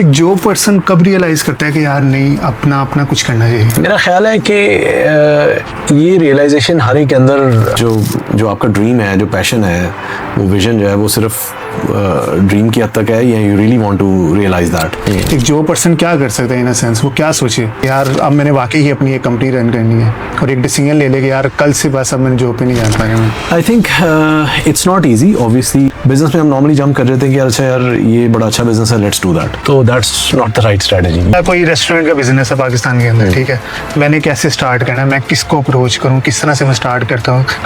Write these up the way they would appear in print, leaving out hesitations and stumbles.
एक जो पर्सन कब रियलाइज़ करता है कि यार नहीं अपना अपना कुछ करना चाहिए? मेरा ख्याल है कि ये रियलाइजेशन हर एक के अंदर जो आपका ड्रीम है, जो पैशन है, वो विजन जो है, वो सिर्फ ड्रीम की हद तक है या you really want to realise that. एक जो पर्सन क्या कर सकता है इन अ सेंस, वो क्या सोचे यार अब मैंने वाकई ही अपनी एक कंपनी रन करनी है और एक डिसीजन ले ले कि यार कल से बस अब मैंने जॉब पे नहीं जाना पाएगा। आई think it's not easy. Obviously business में हम नॉर्मली जंप कर रहे थे कि यार अच्छा यार ये बड़ा अच्छा बिजनेस है, लेट्स डू दैट, तो that's not the right strategy. कोई रेस्टोरेंट का बिजनेस है पाकिस्तान के अंदर, ठीक है, मैंने कैसे स्टार्ट करना है, मैं किसको अप्रोच करूँ, किस तरह से मैं स्टार्ट कर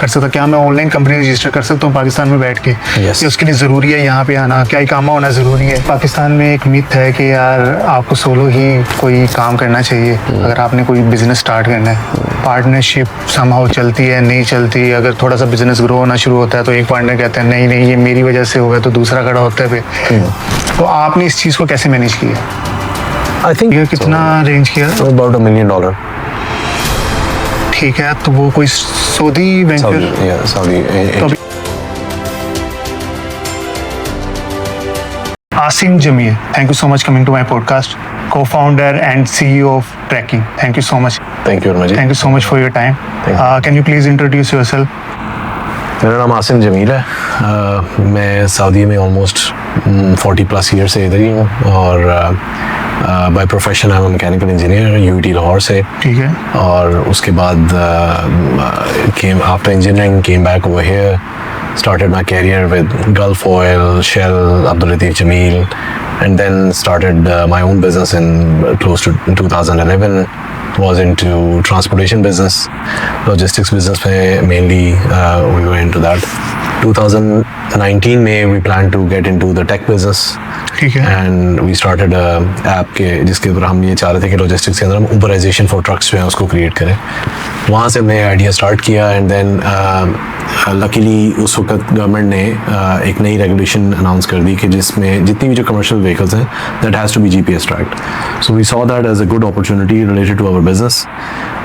सकता, क्या मैं ऑनलाइन कंपनी रजिस्टर कर सकता हूँ पाकिस्तान में बैठ के? Yes. कि उसके लिए ज़रूरी है यहाँ पे आना, क्या इकामा होना ज़रूरी है? पाकिस्तान में एक मिथ है कि यार आपको सोलो ही कोई काम करना चाहिए अगर आपने कोई बिजनेस स्टार्ट करना है। पार्टनरशिप समहाउ चलती है, नहीं चलती। अगर थोड़ा सा बिजनेस ग्रो होना शुरू होता है तो एक पार्टनर कहता है नहीं नहीं ये मेरी वजह से होगा, तो दूसरा खड़ा होता है फिर। तो आपने इस चीज़ को कैसे मैनेज किया? आई थिंक कितना रेंज किया? About $1 million। ठीक है, तो वो कोई Saudi venture? Saudi. Asim Jamil, thank you so much coming to my podcast. Co-founder and CEO of Tracking. Thank you so much. Thank you very much. Thank you so much for your time. Can you please introduce yourself? मेरा नाम आसिम जमील है। मैं Saudi में almost 40+ year से इधर ही हूँ और by profession I am mechanical engineer UT Lahore से। ठीक है। और उसके बाद came after engineering came back over here, started my career with Gulf Oil, Shell, Abdul Latif Jameel, and then started my own business in close to 2011. Was into transportation business, logistics business mainly. We were into that. 2019 में we planned to get into the tech business. ठीक है। And we started a app के जिसके ऊपर हम ये चाह रहे थे कि logistics के अंदर हम Uberization for trucks जो है उसको create करें। वहाँ से हमने आइडिया स्टार्ट किया एंड देन लकीली उस वक्त गवर्नमेंट ने एक नई रेगुलेशन अनाउंस कर दी कि जिसमें जितनी भी जो कमर्शियल व्हीकल्स हैं that has to be GPS tracked. So we saw that as a good opportunity related to our business.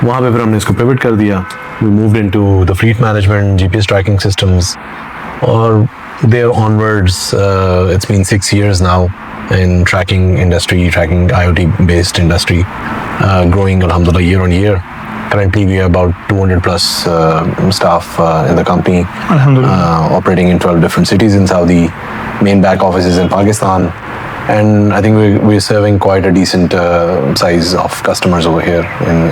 वहाँ पे फिर हमने इसको पिवट कर दिया। We moved into the fleet management, GPS tracking systems, और there onwards it's been 6 years now in tracking industry, tracking IoT based industry, growing alhamdulillah year on year. Currently we are about 200+ staff in the company, operating in 12 different cities in Saudi. Main back office is in Pakistan, and I think we're serving quite a decent size of customers over here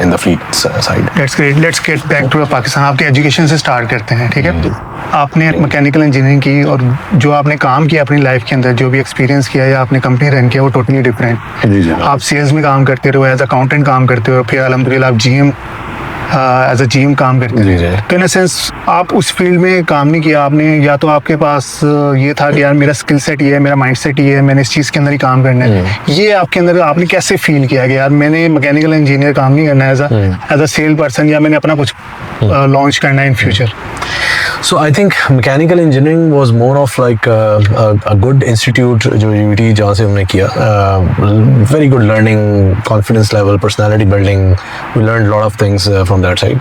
in the fleet side. That's great. Let's get back to Pakistan. आपके education से start करते हैं, ठीक है? आपने mechanical engineering की और जो आपने काम किया अपनी लाइफ के अंदर, जो भी एक्सपीरियंस किया या आपने कंपनी रन किया, वो टोटली डिफरेंट। आप सेल्स में काम करते रहो, एज अकाउंटेंट काम करते हो, फिर अल्हम्दुलिल्लाह आप GM एज अ GM काम करते हैं। तो इन अ सेंस आप उस फील्ड में काम नहीं किया आपने, या तो आपके पास ये था कि यार मेरा स्किल सेट ये है, मेरा माइंड सेट ये है, मैंने इस चीज़ के अंदर ही काम करना है। ये आपके अंदर आपने कैसे फील किया कि यार मैंने मैकेनिकल इंजीनियर काम नहीं करना है एज अ सेल पर्सन, या मैंने अपना कुछ लॉन्च करना है in future? So I think mechanical engineering was more of like a good institute जो UT जहाँ से हमने किया, very good learning, confidence level, personality building. We learned a lot of things from that side.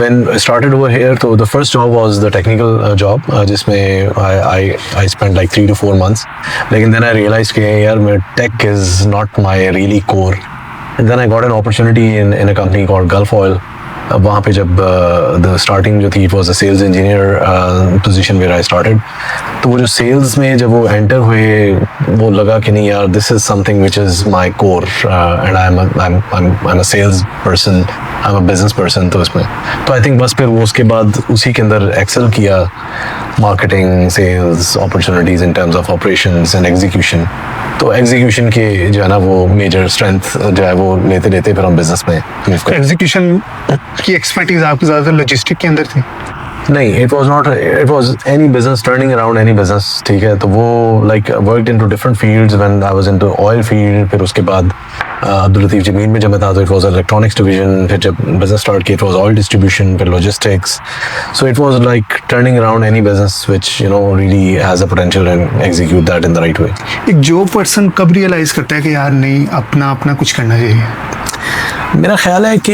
When I started over here, so the first job was the technical job, जिसमें I spent like 3 to 4 months. लेकिन then I realized कि यार tech is not my really core. And then I got an opportunity in a company called Gulf Oil. अब वहाँ पे जब the starting जो थी, it was a sales engineer position where I started. तो वो जो सेल्स में जब वो एंटर हुए, वो लगा कि नहीं यार this is something which is my core and I am a sales person, I am a business person. तो इसमें तो आई थिंक बस फिर वो उसके बाद उसी के अंदर एक्सेल किया, marketing, sales, opportunities in terms of operations and execution. तो एग्जीक्यूशन के जो है ना वो मेजर स्ट्रेंथ जो है वो लेते लेते फिर हम बिजनेस में मूव कर। एग्जीक्यूशन की एक्सपर्टीज आपकी ज़्यादातर लॉजिस्टिक के अंदर थी? नहीं, it was not, it was any business, turning around any business, ठीक है। तो वो like worked into different fields. When I was into oil field, फिर उसके बाद अब्दुल लतीफ जमील में जब मैं था तो इट वाज इलेक्ट्रॉनिक्स डिवीजन, फिर जब बिजनेस स्टार्ट किया इट वाज ऑयल डिस्ट्रीब्यूशन, फिर logistics. So it was like turning around any business which you know really has a potential and execute that in the right way. एक जो person कब realise करता है कि यार नहीं अपना अपना कुछ करना चाहिए? मेरा ख्याल है कि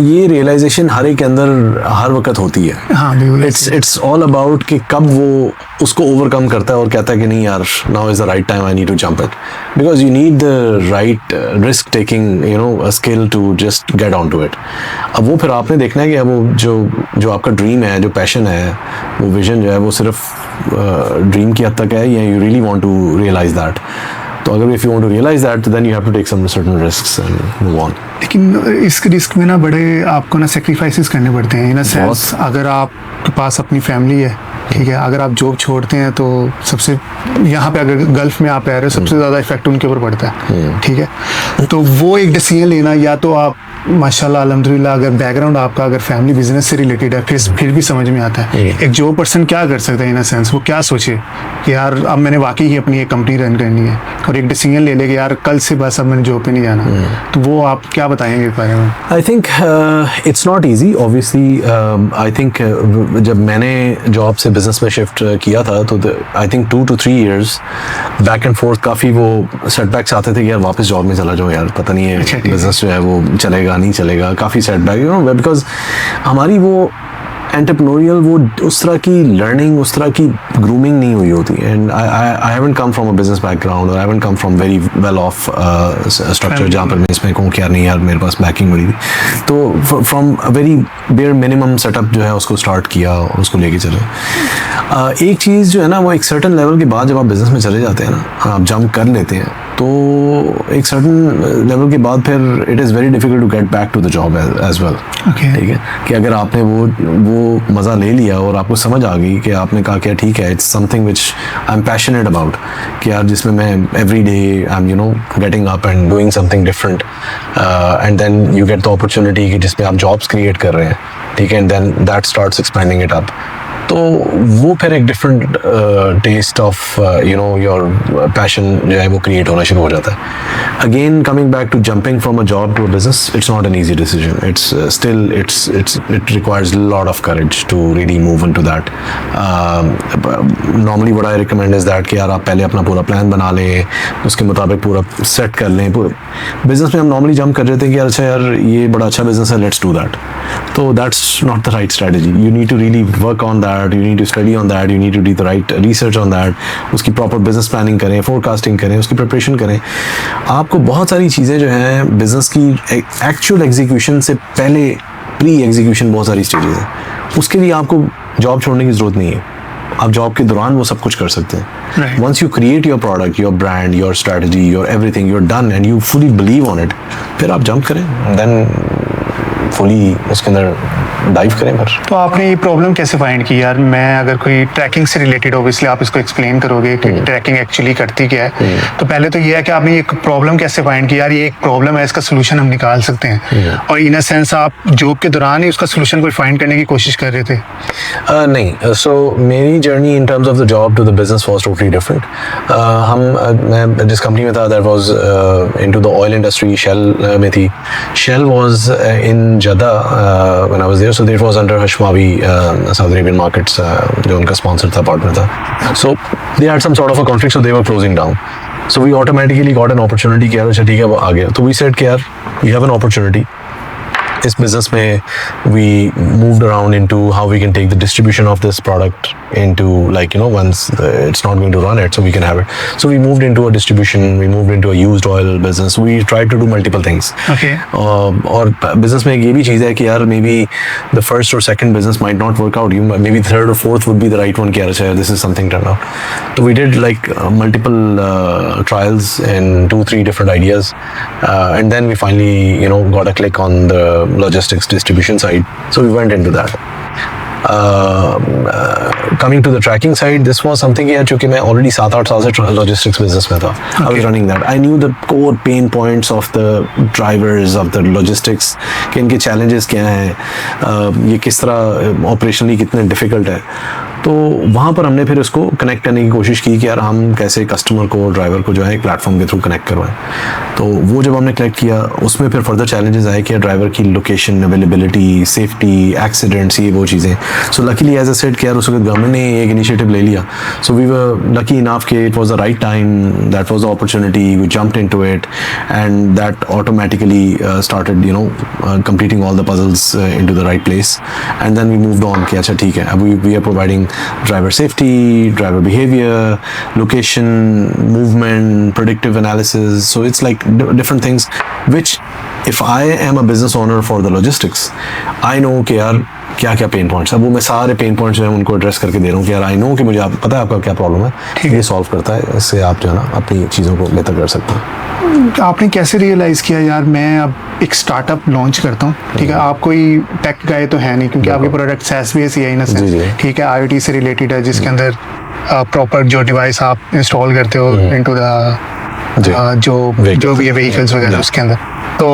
ये रियलाइजेशन हर एक के अंदर हर वक्त होती है. हाँ बिल्कुल. इट्स ऑल अबाउट कि कब वो उसको ओवरकम करता है और कहता है कि नहीं यार, now is the right time, I need to jump it, because you need the right risk taking, you know, a skill to just get on to it. अब वो फिर आपने देखना है कि वो जो आपका ड्रीम है, जो पैशन है, वो विजन जो है, वो सिर्फ ड्रीम की हद तक है या you really want to realise that. तो अगर if you want to realise that, then you have to take some certain risks and move on. लेकिन इस रिस्क में ना बड़े आपको ना सेक्रीफाइसेस करने पड़ते हैं इन अ सेंस. अगर आपके पास अपनी फैमिली है, ठीक है, अगर आप जॉब छोड़ते हैं तो सबसे यहाँ पे अगर गल्फ में आप रह रहे हो, सबसे ज़्यादा इफेक्ट उनके ऊपर पड़ता है, ठीक है. तो वो एक डिसीजन लेना, या तो आप माशाल्लाह अल्हम्दुलिल्लाह अगर बैकग्राउंड आपका अगर फैमिली बिजनेस से रिलेटेड है, फिर भी समझ में आता है एक जॉब पर्सन क्या कर सकता है इन अ सेंस. वो क्या सोचे कि यार अब मैंने वाकई ही अपनी एक कंपनी रन करनी है, और एक डिसीजन ले ले कि यार कल से बस अब मैंने जॉब पे नहीं जाना. तो वो आप क्या बताएंगे इस बारे में? आई think it's not easy obviously. I think जब मैंने जॉब से बिजनेस में शिफ्ट किया था तो I think 2 to 3 years back and fourth काफ़ी वो सेटबैक्स आते थे कि यार वापस जॉब में चला जाऊँ यार, पता नहीं है बिजनेस जो है वो चलेगा नहीं चलेगा, काफ़ी सेटबैक, यू नो, बिकॉज हमारी वो एंटरप्रेन्योरियल वो उस तरह की लर्निंग, उस तरह की ग्रूमिंग नहीं हुई होती. And I haven't come from a business background, और I haven't come from very well off structure जहाँ पर मैं इसमें कहूँ कि यार नहीं यार मेरे पास बैकिंग बड़ी थी. तो from a very bare minimum setup जो है उसको स्टार्ट किया और उसको लेके चले. एक चीज़ जो है ना, वो एक सर्टन लेवल के बाद जब आप बिजनेस में चले जाते हैं ना, आप जंप कर लेते हैं, तो एक सर्टन लेवल के बाद फिर it is very difficult to get back to the job as well. ठीक है, कि अगर आपने वो मज़ा ले लिया और आपको समझ आ गई कि आपने कहा कि ठीक है, it's something which I am passionate about, कि यार जिसमें मैं every day I am, you know, getting up and doing something different, and then you get the opportunity कि जिसमें आप जॉब्स क्रिएट कर रहे हैं, ठीक है, and then that starts expanding it up. तो वो फिर एक different taste of you know your passion जो है वो क्रिएट होना शुरू हो जाता है. Again coming back to jumping from a job to a business, it's not an easy decision. It's still it requires lot of courage to really move into that. Normally what I recommend is that कि यार आप पहले अपना पूरा plan बना लें, उसके मुताबिक पूरा सेट कर लें. बिजनेस में हम नॉर्मली जंप कर रहे थे कि यार अच्छा यार ये बड़ा अच्छा बिजनेस है, लेट्स डू दैट. तो that's not the right strategy. You need to really work on that, you need to study on that, you need to do the right research on that, उसकी proper business planning करें, forecasting करें, उसकी preparation करें. आपको बहुत सारी चीज़ें जो हैं बिजनेस की actual execution से पहले प्री एग्जीक्यूशन बहुत सारी स्टेजेस हैं, उसके लिए आपको जॉब छोड़ने की ज़रूरत नहीं है. आप जॉब के दौरान वो सब कुछ कर सकते हैं. Once you create your product, your brand, your strategy, your everything, you're done and you fully believe on it, फिर आप जंप करें, देन फुली उसके अंदर डाइव करें. फिर तो आपने ये प्रॉब्लम कैसे फाइंड की यार? मैं अगर कोई ट्रैकिंग से रिलेटेड, ऑब्वियसली आप इसको एक्सप्लेन करोगे कि ट्रैकिंग एक्चुअली करती क्या है. तो पहले तो ये है कि आपने एक प्रॉब्लम कैसे फाइंड की, यार ये एक प्रॉब्लम है, इसका सोल्यूशन हम निकाल सकते हैं, और इन अ सेंस आप जॉब के दौरान ही उसका सोल्यूशन कोई फाइंड करने की कोशिश कर रहे थे? नहीं. सो मेरी journey in terms of the job to the business was totally different. मैं जिस कंपनी में था that was into the oil industry, Shell में थी. Shell was in Jeddah when I was there, so it was under Hashmawi, Saudi Arabian markets, जो उनका sponsor था, partner था. So they had some sort of a conflict, so they were closing down. So we automatically got an opportunity कि यार अच्छा ठीक है वो आ गया. तो we said कि यार we have an opportunity. इस business में we moved around into how we can take the distribution of this product into, like, you know, once it's not going to run it, so we can have it. So we moved into a distribution, we moved into a used oil business. We tried to do multiple things. Okay. और business में ये भी चीज़ है कि यार maybe the first or second business might not work out. You maybe third or fourth would be the right one कि यार अच्छा this is something turned out. So we did like multiple trials and 2-3 different ideas, and then we finally, you know, got a click on the logistics distribution side, so we went into that. Coming to the tracking side, this was something यार चूँकि मैं already 7-8 साल से logistics business में था. I was running that. I knew the core pain points of the drivers of the logistics, कि इनके challenges क्या हैं, ये किस तरह operationally कितने difficult है. तो वहाँ पर हमने फिर उसको कनेक्ट करने की कोशिश की कि यार हम कैसे कस्टमर को, ड्राइवर को जो है एक प्लेटफॉर्म के थ्रू कनेक्ट करवाएं। तो वो जब हमने कनेक्ट किया, उसमें फिर फर्दर चैलेंजेस आए कि ड्राइवर की लोकेशन, अवेलेबिलिटी, सेफ्टी, एक्सीडेंट्स, ये वो चीज़ें। So luckily as a said कि यार उस वक्त गवर्नमेंट ने एक इनिशिएटिव ले लिया। So we were lucky enough कि it was the right time, that was the opportunity, we jumped into it and that automatically started completing all the puzzles into the right place, and then we moved on कि अच्छा ठीक है, अब we are providing driver safety, driver behavior, location, movement, predictive analysis, so it's like different things which if I am a business owner for the logistics, I know कि यार क्या क्या pen points, अब वो मैं सारे पेन पॉइंट्स जो है उनको एड्रेस करके दे रहा हूँ कि यार आई नो कि मुझे आप पता है आपका क्या प्रॉब्लम है, ये सॉल्व करता है, इससे आप जो है ना अपनी चीज़ों को बेहतर कर सकते हैं। आपने कैसे रियलाइज़ किया यार मैं अब एक स्टार्टअप लॉन्च करता हूँ, ठीक है, आप कोई टेक गाय तो है नहीं क्योंकि आपके प्रोडक्ट SaaS बेस ही है ना सर, ठीक है, IoT से रिलेटेड है जिसके अंदर प्रॉपर जो डिवाइस आप इंस्टॉल करते हो इनटू द जो भी है व्हीकल्स वगैरह उसके अंदर, तो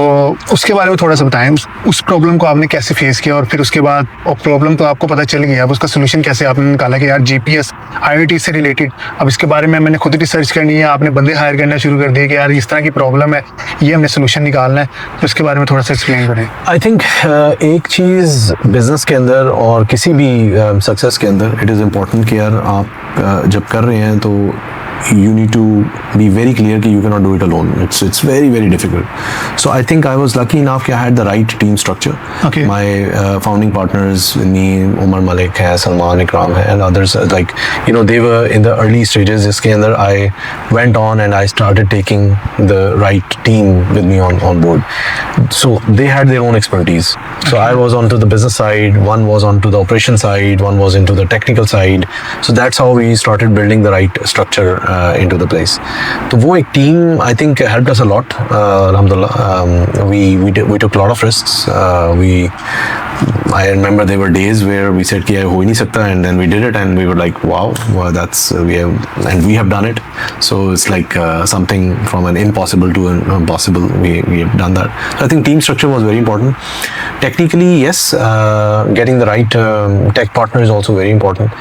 उसके बारे में थोड़ा सा बताएं, उस प्रॉब्लम को आपने कैसे फेस किया और फिर उसके बाद और प्रॉब्लम तो आपको पता चल गया, अब उसका सोल्यूशन कैसे आपने निकाला कि यार GPS IoT से रिलेटेड अब इसके बारे में मैंने खुद रिसर्च करनी है, आपने बंदे हायर करना शुरू कर दिए कि यार इस तरह की प्रॉब्लम है, ये हमने सोल्यूशन निकालना है, तो उसके बारे में थोड़ा सा एक्सप्लेन करें। आई थिंक एक चीज़ बिजनेस के अंदर और किसी भी सक्सेस के अंदर इट इज़ इम्पोर्टेंट कि यार आप जब कर रहे हैं तो you need to be very clear that you cannot do it alone. It's very very difficult. So I think I was lucky enough that I had the right team structure. Okay. My founding partners with me, Umar Malik hai, Salman Ikram hai, and others like they were in the early stages. Iske andar I went on and I started taking the right team with me on board. So they had their own expertise. So I was onto the business side, one was onto the operation side, one was into the technical side. So that's how we started building the right structure into the place. तो वो एक team I think helped us a lot. Alhamdulillah, we took a lot of risks. I remember there were days where we said कि हो ही नहीं सकता, and then we did it and we were like wow, that's we have done it. So it's like something from an impossible to an possible. We have done that. So I think team structure was very important. Technically, yes, getting the right tech partner is also very important.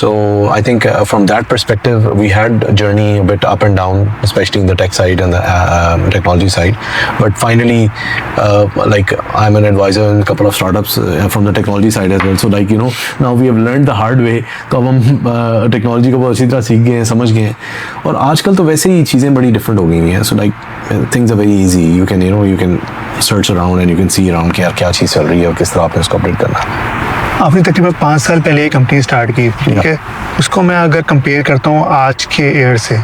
So I think from that perspective, we had a journey a bit up and down, especially in the tech side and the technology side. But finally, like I'm an advisor in a couple of startups from the technology side as well. So like now we have learned the hard way. तो अब हम technology को बहुत अच्छी तरह सीख गए हैं, समझ गए हैं, और आजकल तो वैसे ही चीज़ें बड़ी डिफरेंट हो गई हैं. So like things are very easy. You can search around and you can see around कि यार क्या चीज़ चल रही है और किस तरह आपने उसको अपडेट करना है. आपने तकरीबन 5 साल पहले ये कंपनी स्टार्ट की, ठीक है, उसको मैं अगर कंपेयर करता हूँ आज के ईयर से,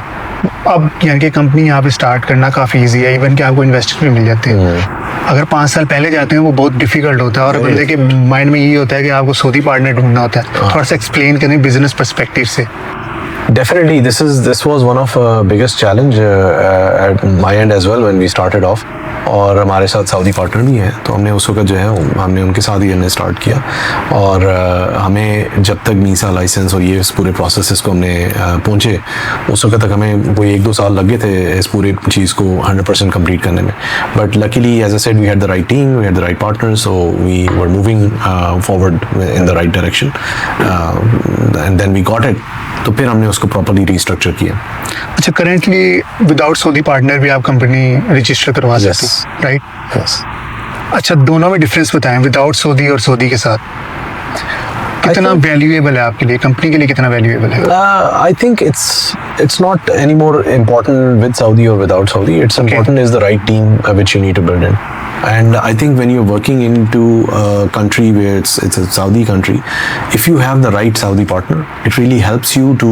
अब यानी कि कंपनी यहाँ पे स्टार्ट करना काफ़ी इजी है, इवन कि आपको इन्वेस्टर भी मिल जाते हैं. अगर 5 साल पहले जाते हैं वो बहुत डिफिकल्ट होता है और बंदे के माइंड में यही होता है कि आपको सऊदी पार्टनर ढूंढना होता है. थोड़ा सा एक्सप्लेन करें बिजनेस पर्सपेक्टिव से. Definitely, this was one of biggest challenge at my end as well when we started off. और हमारे साथ सऊदी पार्टनर भी हैं, तो हमने उस वक्त जो है हमने उनके साथ ही हमने स्टार्ट किया, और हमें जब तक मीसा लाइसेंस और ये इस पूरे प्रोसेस को हमने पहुँचे, उस वक्त तक हमें कोई 1-2 साल लग गए थे इस पूरे चीज़ को 100% कंप्लीट करने में. But luckily as I said we had the right team, we had the right partner, so we were moving forward in the right direction and then we got it. तो फिर हमने उसको प्रॉपर्ली रीस्ट्रक्चर किया. अच्छा, currently without Saudi partner भी आप company register करवा सकते हैं, राइट? यस. अच्छा, दोनों में डिफरेंस बताएं, विदाउट सऊदी और सऊदी के साथ कितना वैल्यूएबल है आपके लिए, कंपनी के लिए कितना वैल्यूएबल है? I think it's not any more important with Saudi or without Saudi. It's important is the right team which you need to build in. And I think when you're working into a country where it's a Saudi country, if you have the right Saudi partner, it really helps you to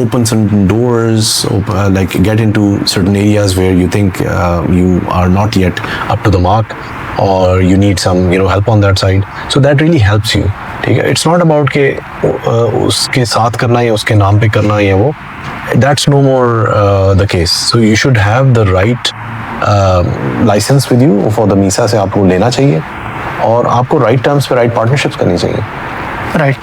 open certain doors, like get into certain areas where you think you are not yet up to the mark, or you need some help on that side. So that really helps you. ठीक है, it's not about के उसके साथ करना या उसके नाम पे करना या वो, that's no more the case. So you should have the right licence with you for the MISA से आपको लेना चाहिए, और आपको राइट टर्म्स पे राइट पार्टनरशिप्स करनी चाहिए. राइट.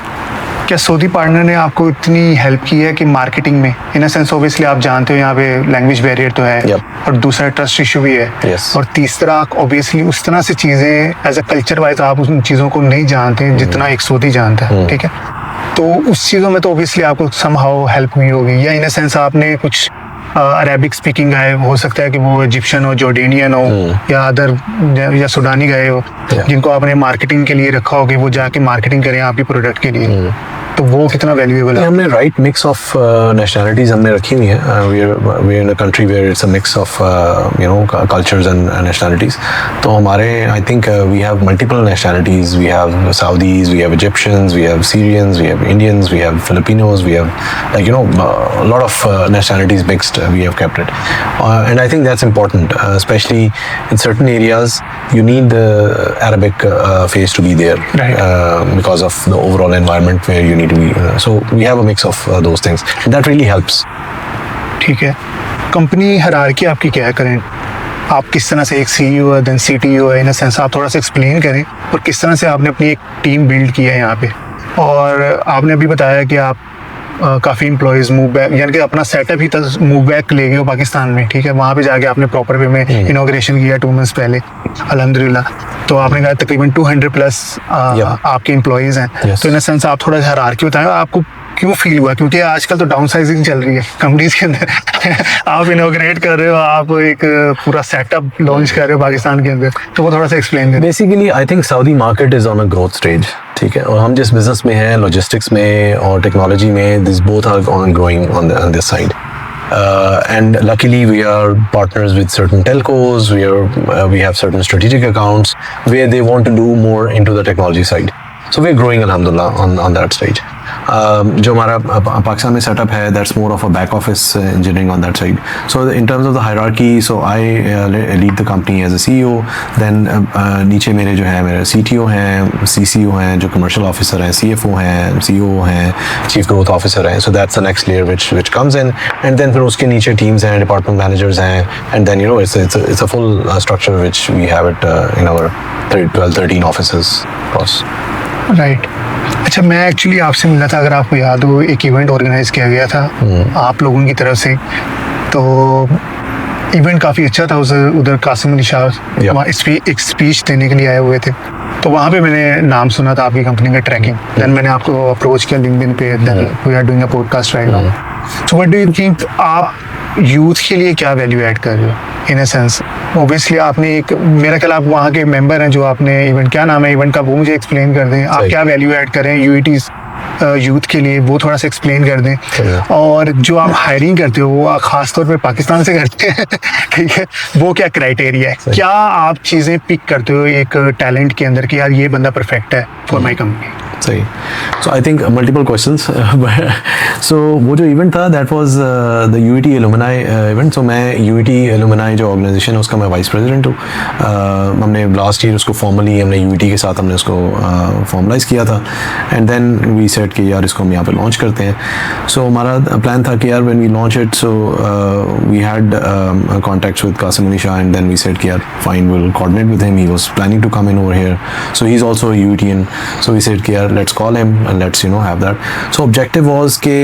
क्या सऊदी पार्टनर ने आपको इतनी हेल्प की है कि मार्केटिंग में, इन अ सेंस ऑब्वियसली आप जानते हो यहाँ पे लैंग्वेज बैरियर तो है, और दूसरा ट्रस्ट इशू भी है, और तीसरा ऑब्वियसली उस तरह से चीज़ें एज अ कल्चर वाइज आप उन चीज़ों को नहीं जानते जितना एक सऊदी जानता है, ठीक है. तो उस चीज़ों में तो ऑब्वियसली आपको समहाउ हेल्प हुई होगी, या इन अ सेंस आपने कुछ अरेबिक स्पीकिंग आए, हो सकता है कि वो इजिप्शियन हो, जॉर्डेनियन हो, या अदर या सुडानी गए हो, जिनको आपने मार्केटिंग के लिए रखा हो कि वो जाके मार्केटिंग करें आपके प्रोडक्ट के लिए, तो वो कितना वैल्यूएबल है? हमने राइट मिक्स ऑफ नेशनलिटीज हमने रखी हुई है. We are in a country where it's a mix of cultures and nationalities. तो हमारे I think we have multiple nationalities. We have Saudis, we have Egyptians, we have Syrians, we have Indians, we have Filipinos, we have lot of nationalities mixed. We have kept it, and I think that's important, especially in certain areas. You need the Arabic phase to be there, right. Because of the overall environment where you need to be. So we have a mix of those things. That really helps. ठीक है. Company hierarchy आपकी क्या है current? आप किस तरह से एक CEO है, देन CTO है, इन अ सेंस आप थोड़ा सा एक्सप्लेन करें, और किस तरह से आपने अपनी एक टीम बिल्ड की है यहाँ पे. और आपने अभी बताया कि आप काफ़ी एम्प्लॉयज़ मूव बैक, यानी कि अपना सेटअप ही तक मूव बैक ले गए हो पाकिस्तान में, ठीक है. वहाँ पे जाके आपने प्रॉपर वे में इनॉग्रेशन किया 2 मंथ्स पहले, अल्हम्दुलिल्लाह. तो आपने कहा तकरीबन 200 प्लस आपके एम्प्लॉयज़ हैं. तो इन अ सेंस आप थोड़ा सा हायरार्की बताएं, आपको क्यों फील हुआ? क्योंकि आजकल तो डाउन साइजिंग चल रही है कंपनीज के अंदर. आप इनॉग्रेट कर रहे हो, आप एक पूरा सेटअप लॉन्च कर रहे हो पाकिस्तान के अंदर, तो वो थोड़ा सा एक्सप्लेन करें. Basically I think Saudi market is on a growth stage, ठीक है. और हम जिस बिजनेस में हैं, लॉजिस्टिक्स में और टेक्नोलॉजी में, this both are on growing on this side. And luckily we are partners with certain telcos. We have certain strategic accounts where they want to do more into the technology side. So we're growing alhamdulillah on that stage. जो हमारा पाकिस्तान में setup है, that's more of a back office engineering on that side. So in terms of the hierarchy, so I lead the company as a CEO. Then नीचे मेरे जो है मेरे CTO हैं, CCO हैं, जो commercial officer हैं, CFO हैं, CEO हैं, chief growth officer हैं. So that's the next layer which comes in. And then फिर उसके नीचे teams हैं, department managers हैं, and then it's a full structure which we have it in our 12-13 offices across. Right. अच्छा, मैं actually आपसे मिला था, अगर आपको याद हो, एक इवेंट ऑर्गेनाइज किया गया था आप लोगों की तरफ से. तो इवेंट काफ़ी अच्छा था. उधर कासिम अली शाह वहाँ एक स्पीच देने के लिए आए हुए थे. तो वहाँ पे मैंने नाम सुना था आपकी कंपनी का, ट्रैकिंग. देन मैंने आपको अप्रोच किया लिंक्डइन पे. Then we are doing a podcast right now. So what do you think, आप यूथ के लिए क्या वैल्यू ऐड कर रहे हो इन अ सेंस? ऑब्वियसली आपने एक, मेरा ख्याल आप वहाँ के मेंबर हैं जो आपने इवेंट, क्या नाम है इवेंट का, वो मुझे एक्सप्लेन कर दें. आप क्या वैल्यू ऐड कर रहे हैं यूईटीज यूथ के लिए, वो थोड़ा सा एक्सप्लेन कर दें. और जो आप हायरिंग करते हो वो खास तौर पे पाकिस्तान से करते हैं, ठीक है, वो क्या क्राइटेरिया है? क्या आप चीज़ें पिक करते हो एक टैलेंट के अंदर कि यार ये बंदा परफेक्ट है फॉर माई कंपनी? सही. So I think multiple questions. So वो जो इवेंट था that was the UET alumni event. So मैं यूईटी एलुमनाई जो ऑर्गेनाइजेशन है उसका मैं वाइस प्रेसिडेंट हूँ. हमने लास्ट ईयर उसको फॉर्मली हमने यूईटी के साथ हमने उसको फॉर्मलाइज किया था. एंड देन वी सेड कि यार इसको हम यहाँ पे लॉन्च करते हैं. सो हमारा प्लान था कि यार when we launch it, so we had contacts with Qasim Ali Shah, and then we said कि यार fine, will coordinate with him. He was planning to come in over here, so he is also UETian. So we said कि यार let's call him and let's have that. So objective was कि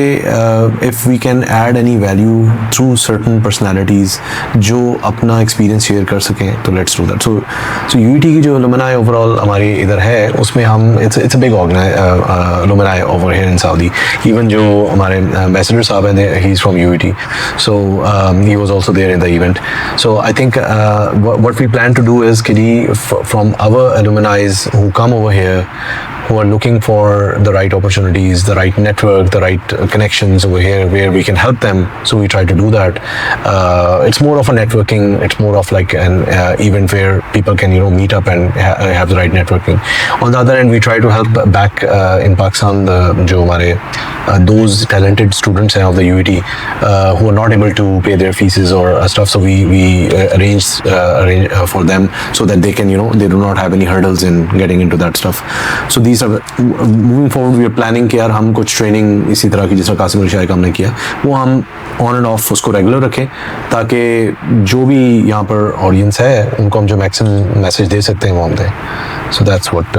if we can add any value through certain personalities जो अपना experience share कर सकें, तो let's do that. So UET की जो alumni overall हमारी इधर है, उसमें हम it's a big alumni over here in Saudi. Even जो हमारे ambassador साहब हैं, he's from UET, so he was also there in the event. So I think what we plan to do is कि from our alumni who come over here, who are looking for the right opportunities, the right network, the right connections over here where we can help them. So we try to do that. It's more of a networking. It's more of like an event where people can meet up and have the right networking. On the other end, we try to help back in Pakistan जो हमारे those talented students हैं of the UET who are not able to pay their fees or stuff. So we arrange for them so that they can they do not have any hurdles in getting into that stuff. So these are moving forward. We are planning कि यार हम कुछ training इसी तरह की, जिस कासिम अली शाह का हमने किया, वो हम ऑन एंड ऑफ उसको रेगुलर रखें, ताकि जो भी यहाँ पर ऑडियंस है उनको हम जो मैक्सिमम मैसेज दे सकते हैं वो हम दें. So that's what.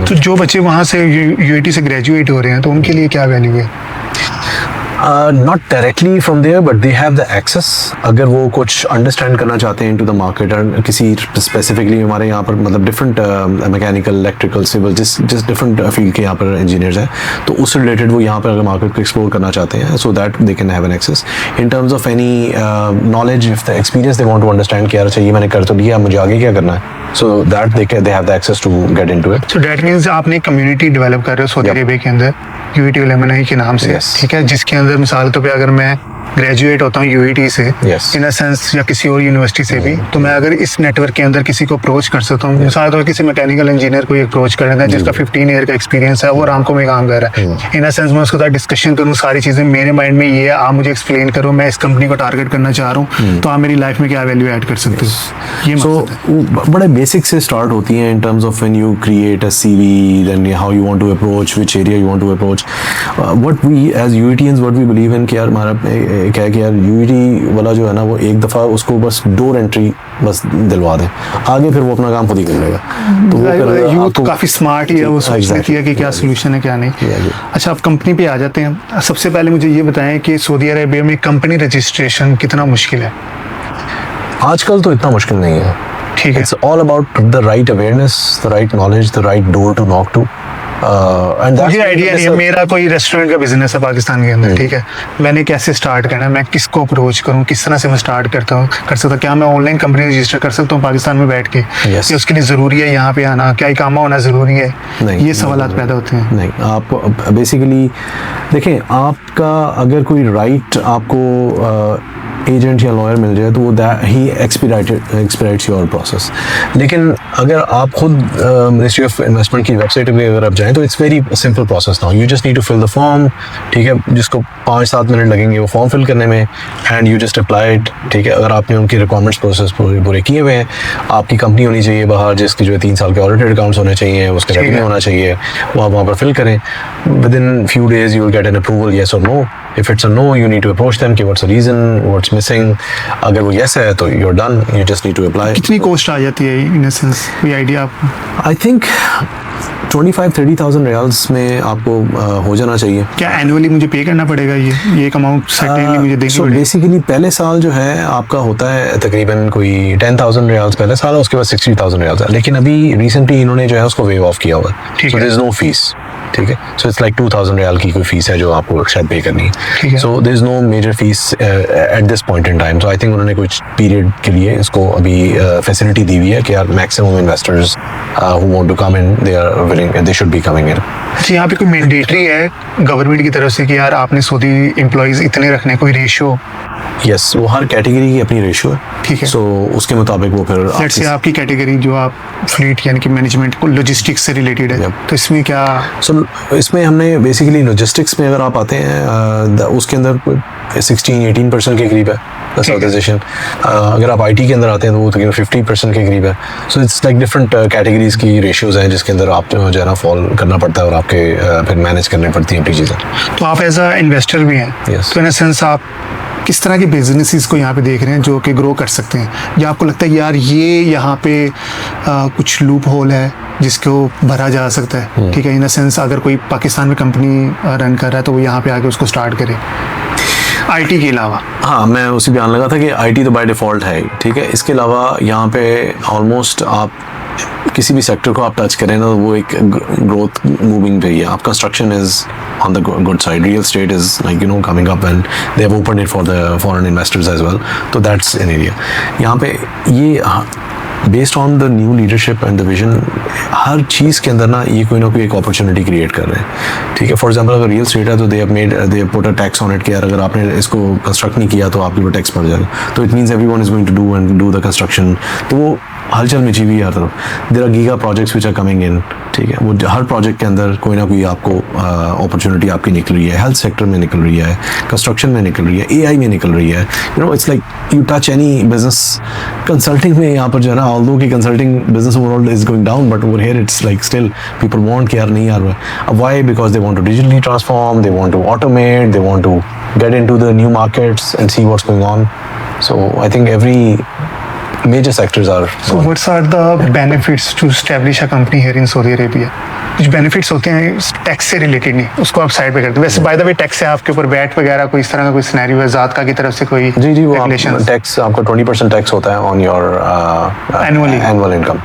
तो जो बच्चे वहाँ से यूएटी से ग्रेजुएट हो रहे हैं, तो उनके लिए क्या वैल्यू है? Not directly from there, but they have the access. अगर वो कुछ understand करना चाहते हैं into the market और किसी specifically हमारे यहाँ पर मतलब different mechanical, electrical, civil, just different field के यहाँ पर engineers हैं, तो उससे related वो यहाँ पर अगर market को explore करना चाहते हैं, so that they can have an access. In terms of any knowledge, if the experience they want to understand कि यार अच्छा ये मैंने कर तो लिया, मुझे आगे क्या करना है, so that they have the access to get into it. So that means आपने community develop कर रहे हो सऊदी अरेबिया के अंदर UET Alumni के नाम से, ठीक है, जिसके अंदर मिसाल तो पे अगर मैं ग्रेजुएट होता हूँ UET से इन अ सेंस या किसी और यूनिवर्सिटी से भी, तो मैं अगर इस नेटवर्क के अंदर किसी को अप्रोच कर सकता हूँ, मिसाल तो किसी मैकेनिकल इंजीनियर को अप्रोच कर रहा है जिसका 15 ईयर का एक्सपीरियंस है, वो आरामको में काम कर रहा है, इन अ सेंस मैं उसके साथ डिस्कशन करूँ, सारी चीज़ें मेरे माइंड में ये है, आप मुझे एक्सप्लेन करो, मैं इस कंपनी को टारगेट करना चाह रहा हूँ, तो आप मेरी लाइफ में क्या वैल्यू ऐड कर सकते हो। ये so बड़े बेसिक से स्टार्ट होती हैं in terms of when you create a CV, then how you want to approach, which area you want to approach. What we as UETians what we believe in कि यार हमारा क्या है कि यार UET वाला जो है ना, वो एक दफ़ा उसको बस डोर एंट्री बस दिलवा दें, आगे फिर वो अपना काम खुद ही कर लेगा। तो वो यूथ काफ़ी स्मार्ट ही है, वो सोच लेती है कि क्या सोल्यूशन है क्या नहीं। अच्छा, आप कंपनी पे आ जाते हैं। सबसे पहले मुझे ये बताएं कि सऊदी अरेबिया में कंपनी रजिस्ट्रेशन कितना मुश्किल है? आजकल तो इतना मुश्किल नहीं है, ठीक है। It's all about the right awareness, the right knowledge, the right door to knock to. मुझे आइडिया नहीं है, मेरा कोई रेस्टोरेंट का बिजनेस है पाकिस्तान के अंदर, ठीक है, मैंने कैसे स्टार्ट करना है, मैं किसको अप्रोच करूं, किस तरह से मैं स्टार्ट कर सकता, क्या मैं ऑनलाइन कंपनी रजिस्टर कर सकता हूं पाकिस्तान में बैठ के, या उसके लिए ज़रूरी है यहाँ पे आना, क्या इकामा होना ज़रूरी है? ये सवाल पैदा होते हैं। नहीं, आप बेसिकली देखें, आपका अगर कोई राइट आपको एजेंट या लॉयर मिल जाए तो वो ही एक्सपीराइट्स योर प्रोसेस। लेकिन अगर आप खुद मिनिस्ट्री ऑफ इन्वेस्टमेंट की वेबसाइट पे अगर आप जाएं तो it's very simple process now, you just need to fill the form, ठीक है, जिसको 5-7 मिनट लगेंगे वो फॉर्म फिल करने में, and you just apply it, ठीक है। अगर आपने उनके रिक्वायरमेंट्स प्रोसेस पूरे किए हुए हैं, आपकी कंपनी होनी चाहिए बाहर जिसकी जो है 3 साल के ऑडिटेड अकाउंट्स होने चाहिए, उसका रेवेन्यू होना चाहिए, वो आप वहाँ पर फिल करें, with in few days you will get an approval, yes और no. If it's a no, you need to approach them कि what's the reason, what's missing. अगर वो yes है तो you're done, you just need to apply. कितनी cost आ जाती है इन a sense, कोई आइडिया आपको? I think 25-30,000 रियाल्स में आपको हो जाना चाहिए। क्या एनुअली मुझे पे करना पड़ेगा ये एक अमाउंट सर्टेनली मुझे देनी पड़ेगी? बेसिकली पहले साल जो है आपका होता है तकरीबन कोई 10,000 रियाल्स पहले साल है, उसके बाद 60,000 रियाल्स है, लेकिन अभी रिसेंटली इन्होंने जो है उसको वेव ऑफ किया हुआ है, so there is no fees, ठीक है। सो इट्स लाइक 2,000 रियाल की कोई फीस है जो आपको शायद पे करनी है, so there is no major fees at this point in time. So I think उन्होंने कुछ पीरियड के लिए इसको अभी फैसिलिटी दी हुई है कि यार maximum investors who want to come in they are willing, they should be coming in. जी, यहाँ पे कोई मैंडेटरी है गवर्नमेंट की तरफ से कि यार आपने सऊदी एम्प्लॉइज इतने रखने, कोई रेशियो? यस, वो हर कैटेगरी की अपनी रेशियो है, ठीक है। सो उसके मुताबिक वो फिर लेट्स से आपकी कैटेगरी जो आप फ्लीट यानी कि मैनेजमेंट को लॉजिस्टिक्स से रिलेटेड है, तो इसमें क्या? सो इसमें हमने बेसिकली लॉजिस्टिक्स में अगर आप आते हैं उसके अंदर 16-18% के करीब है साउथाइजेशन। अगर आप आईटी के अंदर आते हैं तो वो तकरीबन 50% के करीब है। So it's like different categories की रेशियोज हैं जिसके अंदर आप जो है ना फॉल करना पड़ता है और आपके फिर मैनेज करनी पड़ती हैं अपनी चीज़ें। तो आप एज अ इन्वेस्टर भी हैं, तो इन अ सेंस आप किस तरह के बिजनेसेस को यहाँ पे देख रहे हैं जो कि ग्रो कर सकते हैं, या आपको लगता है यार ये यहाँ पे कुछ लूप होल है जिसको भरा जा सकता है, ठीक है, इन अ सेंस अगर कोई पाकिस्तान में कंपनी रन कर रहा है तो वो यहाँ पे आके उसको स्टार्ट करे आईटी के अलावा? हाँ, मैं उसी पे आने लगा था कि आईटी तो बाय डिफ़ॉल्ट है, ठीक है। इसके अलावा यहाँ पे ऑलमोस्ट आप किसी भी सेक्टर को आप टच करें ना, वो एक ग्रोथ मूविंग पे ही है। आप construction is on the good side, real estate is like you know coming up and they have opened it for the foreign investors as well, तो दैट्स एन एरिया। यहाँ पे ये based on the new leadership and the vision, हर चीज़ के अंदर ना ये कोई ना कोई एक अपॉर्चुनिटी क्रिएट कर रहे हैं, ठीक है। फॉर एग्जांपल अगर रियल स्टेट है तो they have put a tax on it कि यार अगर आपने इसको कंस्ट्रक्ट नहीं किया तो आपके ऊपर टैक्स पड़ जाएगा, तो it means everyone is going to do and do the construction, तो वो हलचल मची हुई है हर तरफ। There are giga projects which are coming in, ठीक है। वो हर प्रोजेक्ट के अंदर कोई ना कोई आपको अपॉर्चुनिटी आपकी निकल रही है, हेल्थ सेक्टर में निकल रही है, कंस्ट्रक्शन में निकल रही है, एआई में निकल रही है, you know it's like you touch any business. Consulting में यहाँ पर जो है ना, ऑल्दो कि consulting business overall is going down, but over here it's like still people want कि यार नहीं यार, why? Because they want to digitally transform, they want to automate, they want to get into the new markets and see what's going on. So I think every major sectors are. So what are the benefits to establish a company here in Saudi Arabia? कुछ benefits होते हैं tax से related, नहीं उसको आप side पे करते हैं। वैसे बाय द वे टैक्स है आपके ऊपर, वैट वगैरह कोई इस तरह का कोई सिनेरियो है ज़ात का की तरफ से कोई? जी वो regulations? टैक्स आपका 20% टैक्स होता है ऑन योर एनुअल इनकम।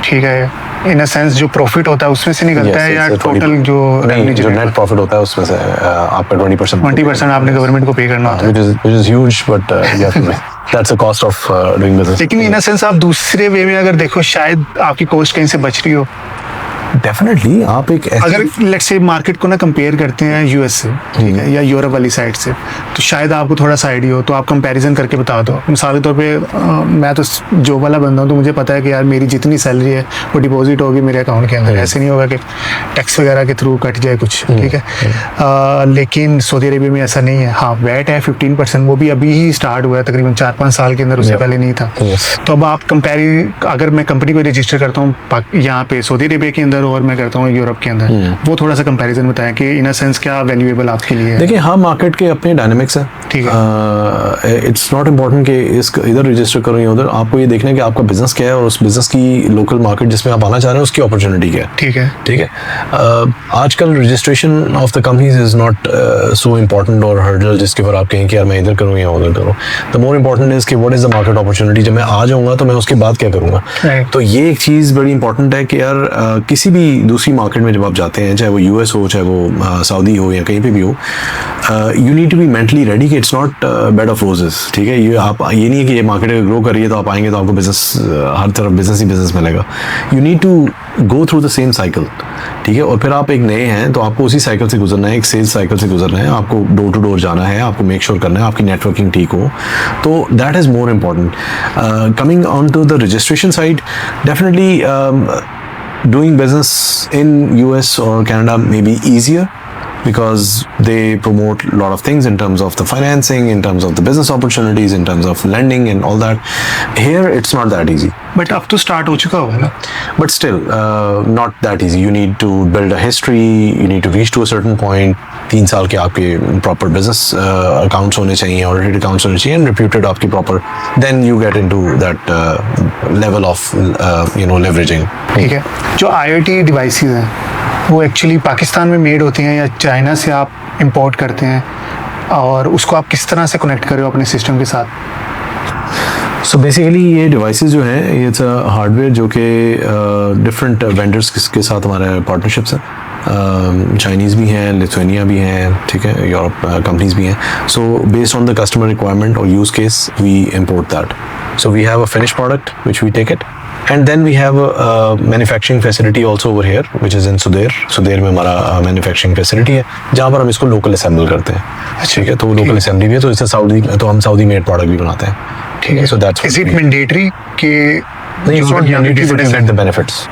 ठीक है, इन अ सेंस जो प्रॉफिट होता है उसमें से निकलता है या टोटल जो नेट प्रॉफिट होता है उसमें से आपका 20% आपने गवर्नमेंट को पे करना होता है, which is huge, but you have to pay. That's the cost of doing business. लेकिन इन अ सेंस आप दूसरे वे में अगर देखो शायद आपकी कॉस्ट कहीं से बच रही हो। डेफिनेटली आप एक अगर लेट्स से मार्केट को ना कंपेयर करते हैं यूएस से, ठीक है, या यूरोप वाली साइड से, तो शायद आपको थोड़ा सा आइडिया हो, तो आप कंपैरिजन करके बता दो। मिसाल के तौर पे मैं तो जॉब वाला बंदा हूँ, तो मुझे पता है कि यार मेरी जितनी सैलरी है वो डिपॉजिट होगी मेरे अकाउंट के अंदर, ऐसे नहीं होगा कि टैक्स वगैरह के थ्रू कट जाए कुछ, ठीक है। लेकिन सऊदी अरेबिया में ऐसा नहीं है। हाँ वैट है 15%, वो भी अभी ही स्टार्ट हुआ है, तकरीबन 4-5 साल के अंदर, उससे पहले नहीं था। तो अब आप अगर मैं कंपनी को रजिस्टर करता हूँ यहाँ पे सऊदी अरेबिया के अंदर और मैं करता हूँ यूरोप के अंदर, वो थोड़ा सा कंपैरिजन बताएं कि इन अ सेंस क्या वैल्यूएबल आपके लिए है। देखिए हर मार्केट के अपने डायनामिक्स है, ठीक है। इट्स नॉट इम्पोर्टेंट कि इधर रजिस्टर करो या उधर, आपको ये देखना है कि आपका बिजनेस क्या है और उस बिजनेस की लोकल मार्केट जिसमें आप आना चाह रहे हैं उसकी अपॉर्चुनिटी क्या है। ठीक है। आजकल registration of the companies is not so important और हर्डल जिसके ऊपर आप कहें कि यार मैं इधर करूँ या उधर करूँ। द मोर इम्पोर्टेंट इज कि what is the market opportunity, जब मैं आ जाऊँगा तो मैं उसके बाद क्या करूँगा। तो ये एक चीज़ बड़ी इंपॉर्टेंट है कि यार किसी भी दूसरी मार्केट में जब आप जाते हैं, चाहे वो यूएस हो, चाहे वो सऊदी हो या कहीं पे भी हो, you need to be mentally ready कि it's not bed of roses. ठीक है, ये नहीं है कि ये मार्केट ग्रो कर रही है तो आप आएंगे तो आपको बिजनेस हर तरफ बिजनेस ही बिजनेस मिलेगा। You need to go through the same cycle, ठीक है। और फिर आप एक नए हैं तो आपको उसी साइकिल से गुजरना है, एक सेल्स साइकिल से गुजरना है, आपको डोर टू डोर जाना है, आपको मेक श्योर करना है आपकी नेटवर्किंग ठीक हो, तो that is more important. Coming on to the registration side, definitely doing business in US or Canada may be easier because they promote a lot of things in terms of the financing, in terms of the business opportunities, in terms of lending and all that. Here it's not that easy. But अब तो start हो चुका होगा ना? But still not that easy. You need to build a history, you need to reach to a certain point. 3 साल के आपके proper business accounts होने चाहिए, audited accounts होने चाहिए, and reputed आपकी proper. Then you get into that level of leveraging. ठीक है। जो IoT डिवाइसेस हैं वो एक्चुअली पाकिस्तान में मेड होती हैं या चाइना से आप इंपोर्ट करते हैं, और उसको आप किस तरह से कनेक्ट कर रहे हो अपने सिस्टम के साथ? सो बेसिकली ये डिवाइसेस जो हैं, ये हार्डवेयर जो कि डिफरेंट वेंडर्स के साथ हमारे पार्टनरशिप्स हैं, चाइनीज़ भी हैं, लिथुआनिया भी हैं, ठीक है, यूरोप कंपनीज भी हैं। So based on the customer requirement और use case we import that. So we have a finish product which we take it, and then we have a manufacturing facility also over here which is in Sudair में हमारा manufacturing facility है जहाँ पर हम इसको local assemble करते हैं। ठीक है, तो local assembly भी है, तो इससे हम Saudi made product भी बनाते हैं। ठीक है, so that's is it mandatory कि नहीं, it's not mandatory but you get the benefits।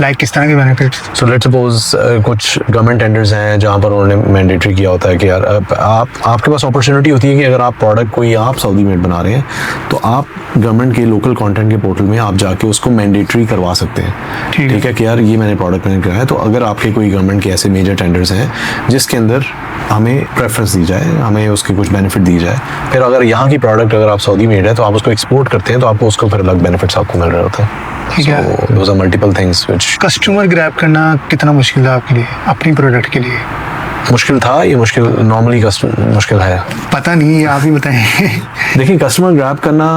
Like किस तरह के बेनिफिट्स? सो लेट्स सपोज कुछ गवर्नमेंट टेंडर्स हैं जहाँ पर उन्होंने मैंडेटरी किया होता है कि यार आपके पास अपॉर्चुनिटी होती है कि अगर आप प्रोडक्ट कोई आप सऊदी मेड बना रहे हैं तो आप गवर्नमेंट के लोकल कंटेंट के पोर्टल में आप जाके उसको मैंडेटरी करवा सकते हैं। ठीक है कि यार ये मैंने प्रोडक्ट मैंने कराया, तो अगर आपके कोई गवर्नमेंट के ऐसे मेजर टेंडर्स हैं जिसके अंदर हमें प्रेफरेंस दी जाए, हमें उसके कुछ बेनिफिट दी जाए, फिर अगर यहाँ की प्रोडक्ट अगर आप सऊदी मेड है तो आप उसको एक्सपोर्ट करते हैं तो आपको उसको फिर अलग बेनिफिट्स आपको मिल रहे होते हैं। ठीक है, those are multiple things which customer grab करना कितना मुश्किल था आपके लिए अपनी प्रोडक्ट के लिए? मुश्किल था, ये मुश्किल नॉर्मली मुश्किल है, पता नहीं, आप ही बताएं। देखिए कस्टमर ग्रैब करना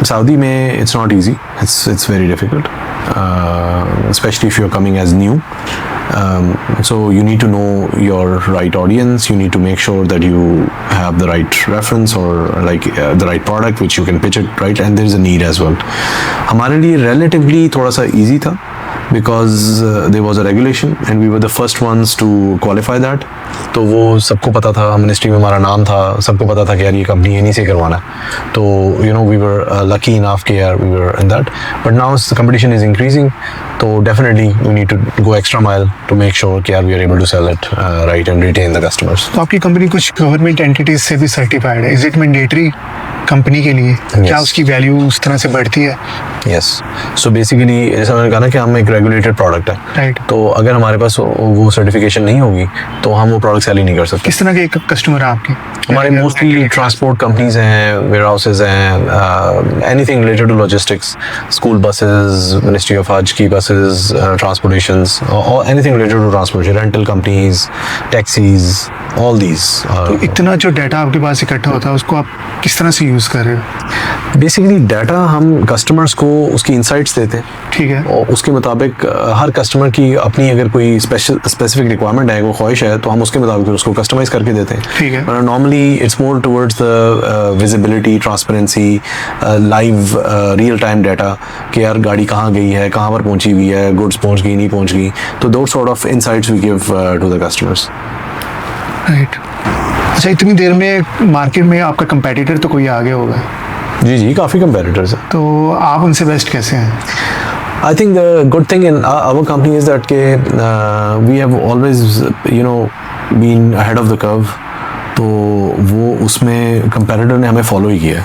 सऊदी में it's not easy, it's very difficult, especially if you're coming as new. So you need to know your right audience, you need to make sure that you have the right reference or like the right product which you can pitch it right, and there is a need as well. हमारे लिए relatively थोड़ा सा easy था because there was a regulation and we were the first ones to qualify that. तो वो सबको पता था, मिनिस्ट्री में हमारा नाम था, सबको पता था कि यार ये कंपनी इन्हीं से करवाना है, तो we were lucky enough कि यार we were in that. But now the competition is increasing, तो definitely we need to go extra mile to make sure कि यार we are able to sell it right and retain the customers. तो आपकी company कुछ government entities से भी certified है, is it mandatory company के लिए? क्या उसकी वैल्यू उस तरह से बढ़ती है यस सो बेसिकली जैसा मैंने कहा ना कि हम एक रेगुलेटेड प्रोडक्ट है राइट। तो अगर हमारे पास वो सर्टिफिकेशन नहीं होगी तो हम वो प्रोडक्ट सेल ही नहीं कर सकते। किस तरह के कस्टमर हैं आपके? हमारे मोस्टली ट्रांसपोर्ट कंपनीज हैं, वेयर हाउसेज हैं, anything related to logistics, school buses, ministry of Hajj की बसेस, ट्रांसपोर्टेशंस, और anything related to transportation, rental companies, taxis, all these. तो इतना जो डाटा आपके पास इकट्ठा होता है उसको आप किस तरह से यूज़ कर रहे हो? बेसिकली डाटा हम कस्टमर्स को उसकी इंसाइट्स देते हैं, ठीक है। और उसके मुताबिक हर कस्टमर की अपनी अगर कोई स्पेसिफिक रिक्वायरमेंट है, वो ख्वाहिश है, तो हम उसके मुताबिक उसको कस्टमाइज करके देते हैं। ठीक है। Normally it's more towards the visibility, transparency, live real time data कि यार गाड़ी कहाँ गई है, कहाँ पर पहुंची हुई है, गुड्स पहुंच गई नहीं पहुंच गई, तो that sort of insights we give to the customers. Right. अच्छा, इतनी देर में मार्केट में आपका कंपेटिटर तो कोई आगे होगा? जी काफ़ी कंपेटिटर्स हैं। तो आप उनसे बेस्ट कैसे हैं? I think the good thing in our company is that we have always been ahead of the curve, तो वो उसमें कंपेटिटर ने हमें फॉलो ही किया।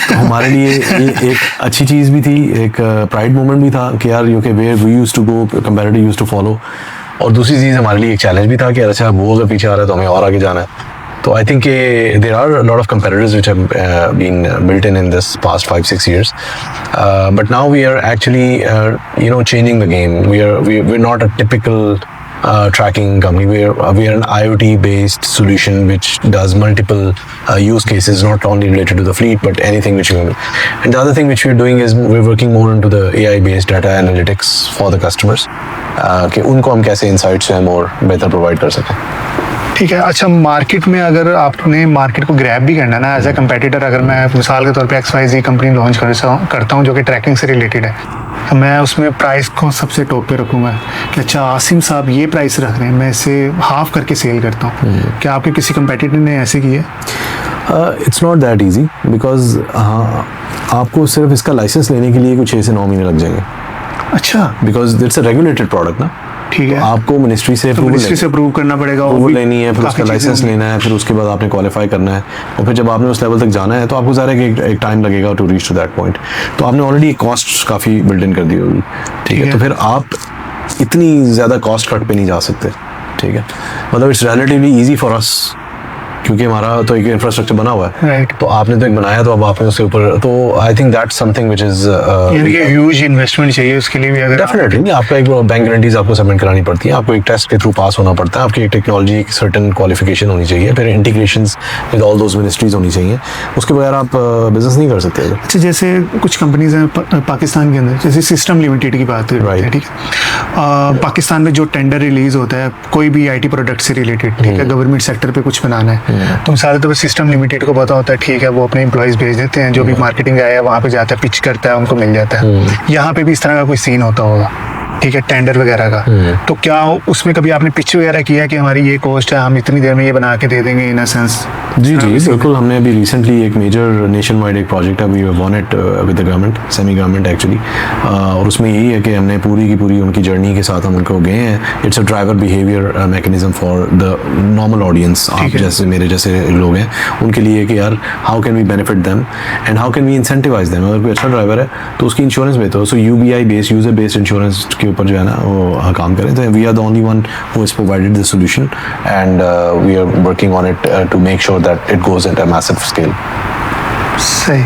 तो हमारे लिए ये एक अच्छी चीज़ भी थी, एक प्राइड मोमेंट भी था कि यार where we used to go, competitor used to follow. और दूसरी चीज़ हमारे लिए एक चैलेंज भी था कि अच्छा वो अगर पीछे आ रहा है तो हमें और आगे जाना है। So I think there are a lot of competitors which have been built in this past 5-6 years, but now we are actually changing the game. We're not a typical tracking company. We are an IoT based solution which does multiple use cases, not only related to the fleet but anything which you want. And the other thing which we're doing is we're working more into the AI based data analytics for the customers, कि उनको हम कैसे insights हैं more बेहतर provide कर सकें। ठीक है। अच्छा, मार्केट में अगर आपने मार्केट को ग्रैब भी करना ना एज ए कंपेटिटर, अगर मैं मिसाल के तौर पे XYZ कंपनी लॉन्च करता हूँ जो कि ट्रैकिंग से रिलेटेड है, तो मैं उसमें प्राइस को सबसे टॉप पे रखूँगा कि अच्छा आसिम साहब ये प्राइस रख रहे हैं, मैं इसे हाफ करके सेल करता हूँ। क्या आपके किसी कंपेटिटर ने ऐसे किए? It's not that easy, because आपको सिर्फ इसका लाइसेंस लेने के लिए कुछ 6 से 9 महीने लग जाएंगे। अच्छा। Because it's a regulated product ना। ठीक है। आपको मिनिस्ट्री से अप्रूव करना पड़ेगा, अप्रूवल लेनी है, फिर उसका लाइसेंस लेना है, फिर उसके बाद आपने क्वालिफाई करना है, और फिर जब आपने उस लेवल तक जाना है तो आपको ज़रा एक टाइम लगेगा to reach to that point. तो आपने ऑलरेडी कॉस्ट काफ़ी बिल्ड इन कर दी होगी। ठीक है। तो फिर आप इतनी ज़्यादा कॉस्ट कट पे नहीं जा सकते। ठीक है। मतलब it's relatively easy for us, क्योंकि हमारा तो एक इंफ्रास्ट्रक्चर बना हुआ है। राइट। तो आपने तो एक बनाया, तो अब आपने उसके ऊपर, तो I think that's something which is huge investment चाहिए उसके लिए भी। अगर डेफिनेटली आपका एक बैंक गारंटीज आपको सबमिट करानी पड़ती है, आपको एक टेस्ट के थ्रू पास होना पड़ता है, आपकी एक टेक्नोलॉजी की सर्टेन क्वालिफिकेशन होनी चाहिए, फिर integrations with all those ministries होनी चाहिए, उसके बगैर आप बिजनेस नहीं कर सकते। अच्छा, जैसे कुछ कंपनीज हैं पाकिस्तान के अंदर, जैसे सिस्टम लिमिटेड की बात करते हैं, ठीक है। पाकिस्तान में जो टेंडर रिलीज होता है कोई भी IT प्रोडक्ट से रिलेटेड, ठीक है, गवर्नमेंट सेक्टर पे कुछ बनाना है, तो मिसाल तो सिस्टम लिमिटेड को पता होता है, ठीक है, वो अपने एम्प्लॉयज भेज देते हैं, जो भी मार्केटिंग आया है वहाँ पे जाता है, पिच करता है, उनको मिल जाता है। यहाँ पे भी इस तरह का कोई सीन होता होगा, ठीक है, टेंडर वगैरह का। तो क्या उसमें कभी आपने पिच वगैरह किया कि हमारी ये कॉस्ट है, हम इतनी देर में ये बना के दे देंगे, इन अ सेंस? जी बिल्कुल। हमने अभी रिसेंटली एक मेजर नेशन वाइड एक प्रोजेक्ट है, we have won it with the government, semi government actually, और उसमें यही है कि हमने पूरी की पूरी उनकी जर्नी के साथ हम उनको गए हैं। It's a driver behaviour mechanism for the normal audience, आप जैसे मेरे जैसे लोग हैं उनके लिए, कि यार how can we benefit them and how can we incentivise them. अगर कोई अच्छा ड्राइवर है तो उसकी इंश्योरेंस बेहतर हो, so UBI based, user based insurance के ऊपर जो है ना वो काम करें। तो we are the only one who has provided the solution and we are working on it to make sure that it goes at a massive scale. सही।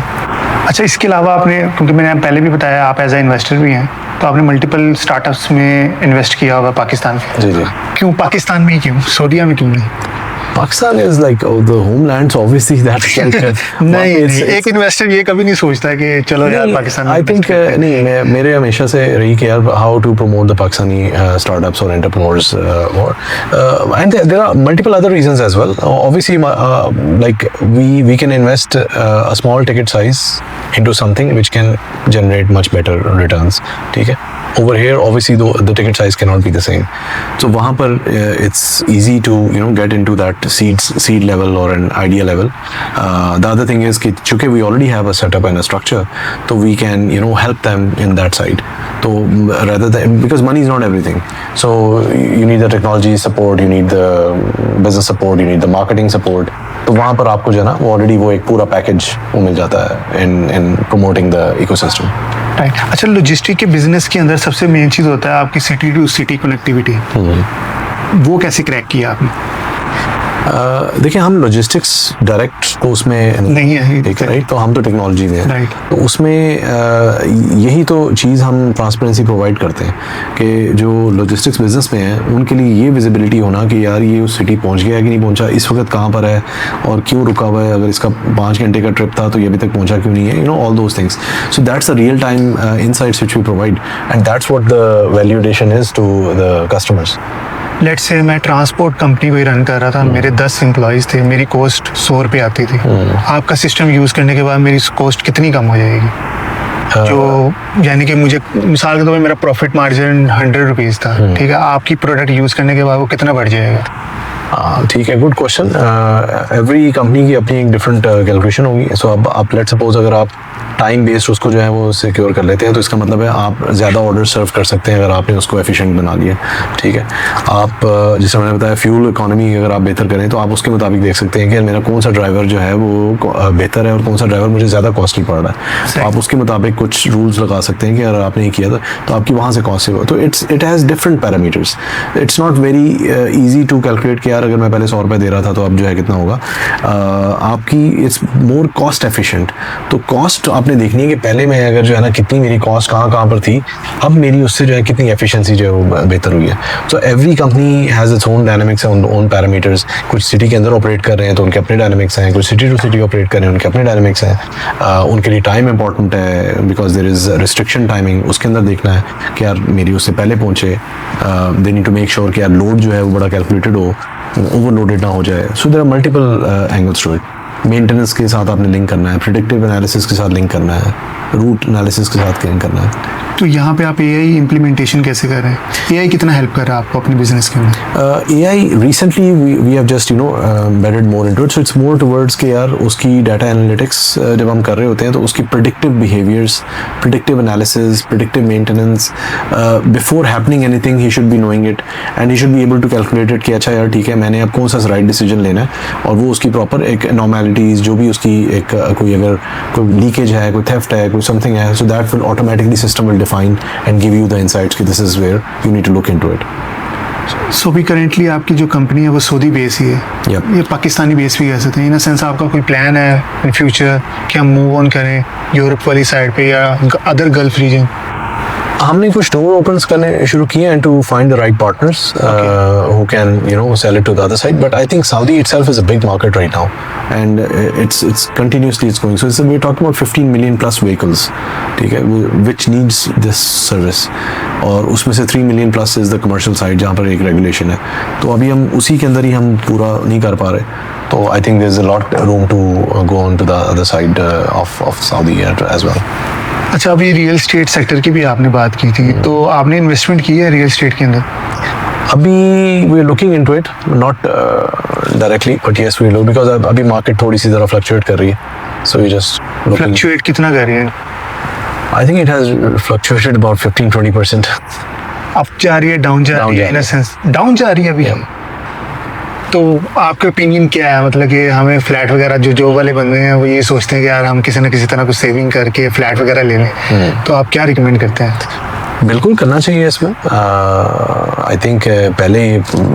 अच्छा, इसके अलावा आपने, क्योंकि मैंने पहले भी बताया आप एज ए इन्वेस्टर भी हैं, तो आपने मल्टीपल स्टार्टअप्स में इन्वेस्ट किया होगा पाकिस्तान में। जी। क्यों पाकिस्तान में ही, क्यों सऊदीया में क्यों नहीं? Pakistan is like the homeland, so obviously that's like नहीं, एक इन्वेस्टर ये कभी नहीं सोचता कि चलो यार पाकिस्तान में। I think नहीं, मेरे हमेशा से रही कि यार how to promote the Pakistani startups or entrepreneurs more, and there are multiple other reasons as well. Obviously, like we can invest a small ticket size into something which can generate much better returns. ठीक है। Over here, obviously, the ticket size cannot be the same. So वहाँ पर it's easy to get into that seed level or an idea level. The other thing is कि चूँकि we already have a setup and a structure, so we can help them in that side. So rather than, because money is not everything, so you need the technology support, you need the business support, you need the marketing support. तो वहाँ पर आपको जो है ना वो already वो एक पूरा पैकेज वो मिल जाता है इन प्रमोटिंग द इकोसिस्टम। राइट। अच्छा, लॉजिस्टिक के बिजनेस के अंदर सबसे मेन चीज़ होता है आपकी सिटी टू सिटी कनेक्टिविटी, वो कैसे क्रैक किया आपने? देखिए, हम लॉजिस्टिक्स डायरेक्ट तो उसमें नहीं है, एक राइट, तो हम तो टेक्नोलॉजी में हैं, राइट। तो उसमें यही तो चीज़ हम ट्रांसपेरेंसी प्रोवाइड करते हैं कि जो लॉजिस्टिक्स बिजनेस में है उनके लिए ये विजिबिलिटी होना कि यार ये उस सिटी पहुंच गया है कि नहीं पहुंचा, इस वक्त कहाँ पर है और क्यों रुका हुआ है, अगर इसका 5 घंटे का ट्रिप था तो ये अभी तक पहुंचा क्यों नहीं है, you know all those things. So that's the real time insights which we provide and that's what the value addition is to the customers. Let's say मैं ट्रांसपोर्ट कंपनी को ही रन कर रहा था, मेरे 10 एम्प्लॉयज़ थे, मेरी कॉस्ट 100 रुपये आती थी। आपका सिस्टम यूज़ करने के बाद मेरी कॉस्ट कितनी कम हो जाएगी? जो यानी कि मुझे मिसाल के तौर पर मेरा प्रॉफिट मार्जिन 100 रुपीज़ था, ठीक है, आपकी प्रोडक्ट यूज़ करने के बाद वो कितना बढ़ जाएगा? ठीक है, गुड क्वेश्चन। एवरी कंपनी की अपनी एक डिफरेंट कैलकुलेशन होगी। सो अब आप लेट सपोज अगर आप टाइम बेस्ड उसको जो है वो सिक्योर कर लेते हैं तो इसका मतलब है आप ज़्यादा ऑर्डर सर्व कर सकते हैं अगर आपने उसको एफिशिएंट बना लिया, ठीक है। आप जैसे मैंने बताया फ्यूल इकोनॉमी अगर आप बेहतर करें तो आप उसके मुताबिक देख सकते हैं कि मेरा कौन सा ड्राइवर जो है वो बेहतर है और कौन सा ड्राइवर मुझे ज़्यादा कॉस्टली पड़ रहा है, तो आप उसके मुताबिक कुछ रूल्स लगा सकते हैं कि अगर आपने ये किया था तो आपकी वहाँ से कॉस्ट सेव हो। तो it has different parameters, it's not very easy to calculate कि यार अगर मैं पहले 100 रुपये दे रहा था तो अब जो है कितना होगा। आपकी इट्स मोर कॉस्ट एफिशिएंट। तो कॉस्ट आपने देखनी है कि पहले मैं अगर जो है ना कितनी मेरी कॉस्ट कहाँ पर थी, अब मेरी उससे जो है कितनी एफिशिएंसी जो है वो बेहतर हुई है। So every company has its own dynamics and own parameters. कुछ सिटी के अंदर ऑपरेट कर रहे हैं तो उनके अपने डायनामिक्स हैं, कुछ सिटी टू सिटी ऑपरेट कर रहे हैं उनके अपने डायनामिक्स हैं। उनके लिए टाइम इंपॉर्टेंट है because there is restriction timing, उसके अंदर देखना है कि यार मेरी उससे पहले पहुँचे। They need to make sure कि यार लोड जो है वो बड़ा कैलकुलेटेड हो, ओवरलोडेड ना हो जाए। So there are multiple angles to it. Maintenance के साथ आपने लिंक करना है, प्रेडिक्टिव एनालिसिस के साथ लिंक करना है, रूट एनालिसिस के साथ लिंक करना है। तो यहाँ पे आप एआई इम्प्लीमेंटेशन कैसे कर रहे हैं? एआई कितना हेल्प कर रहा है आपको अपने बिजनेस के अंदर? AI recently we have just embedded more into it, so it's more towards के यार उसकी डाटा एनालिटिक्स जब हम कर रहे होते हैं तो उसकी predictive behaviours, predictive analysis, predictive maintenance, before happening anything he should be knowing it and he should be able to calculate it कि अच्छा यार ठीक है मैंने अब कौन सा राइट डिसीजन लेना है, और वो उसकी प्रॉपर एक एनॉर्मेलिटीज जो भी उसकी एक कोई अगर कोई लीकेज है, कोई थेफ्ट है, कोई समथिंग है, so that will automatically system will define and give you the insights कि this is where you need to look into it. सो भी करेंटली आपकी जो कंपनी है वो सऊदी बेस ही है, Yep. ये पाकिस्तानी बेस भी कह सकते हैं इन सेंस। आपका कोई प्लान है इन फ्यूचर कि हम मूव ऑन करें यूरोप वाली साइड पे या अदर गल्फ रीजन? हमने कुछ डोर ओपन्स करने शुरू किए हैं to find the right partners who can sell it to the other side, but I think Saudi itself is a big market right now and it's continuously it's going, so we're talking about 15 million plus vehicles, ठीक है, which needs this service, और उसमें से 3 million plus is the commercial side जहाँ पर एक regulation है, तो अभी हम उसी के अंदर ही हम पूरा नहीं कर पा रहे। तो I think there's a lot room to go on to the other side of Saudi as well. अच्छा, अभी रियल स्टेट सेक्टर की भी आपने बात की थी, तो आपने इन्वेस्टमेंट की है रियल स्टेट के अंदर? अभी we are looking into it, not directly but yes we look, because अभी मार्केट थोड़ी सी ज़रा फ्लक्चुएट कर रही है, so we just looking. Fluctuate कितना कर रही है? I think it has fluctuated about 15-20%। Up जा रही है, डाउन जा रही है? इन अ सेंस डाउन जा रही है अभी। तो आपका ओपिनियन क्या है, मतलब कि हमें फ्लैट वगैरह जो जॉब वाले बंदे हैं वो ये सोचते हैं कि यार हम किसी न किसी तरह कुछ सेविंग करके फ्लैट वगैरह ले लें, तो आप क्या रिकमेंड करते हैं? बिल्कुल करना चाहिए इसमें। आई थिंक पहले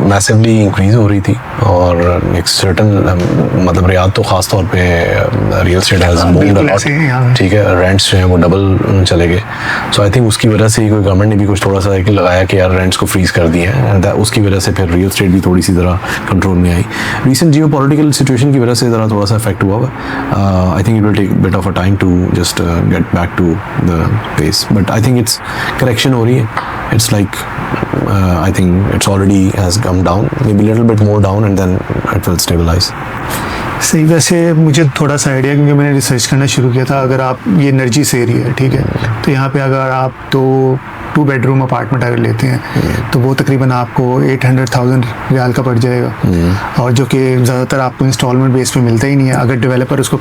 मैसिवली इंक्रीज हो रही थी और एक सर्टन मतलब रियाद तो ख़ास तौर पे real estate has moved a lot, ठीक है, रेंट्स जो हैं वो डबल चले गए। सो आई थिंक उसकी वजह से कोई गवर्नमेंट ने भी कुछ थोड़ा सा लगाया कि यार रेंट्स को फ्रीज कर दिए हैं, उसकी वजह से फिर रियल स्टेट भी थोड़ी सी ज़रा कंट्रोल में आई। रिसेंट जियो पॉलिटिकल सिचुएशन की वजह से ज़रा थोड़ा सा इफेक्ट हुआ हुआ। I think it will take bit of a time to just get back to the pace, but I think it's correction हो रही है। It's like I think it's already has come down, maybe a little bit more down and then it will stabilize. सही। वैसे मुझे थोड़ा सा idea, क्योंकि मैंने रिसर्च करना शुरू किया था, अगर आप ये एनर्जी से एरिया है, ठीक है, तो यहाँ पे अगर आप तो 2 बेडरूम अपार्टमेंट अगर लेते हैं तो वो तकरीबन आपको 800,000 रियाल का पड़ जाएगा, और जो कि ज़्यादातर आपको इंस्टॉलमेंट बेस पे मिलता ही नहीं है। अगर डेवलपर उसको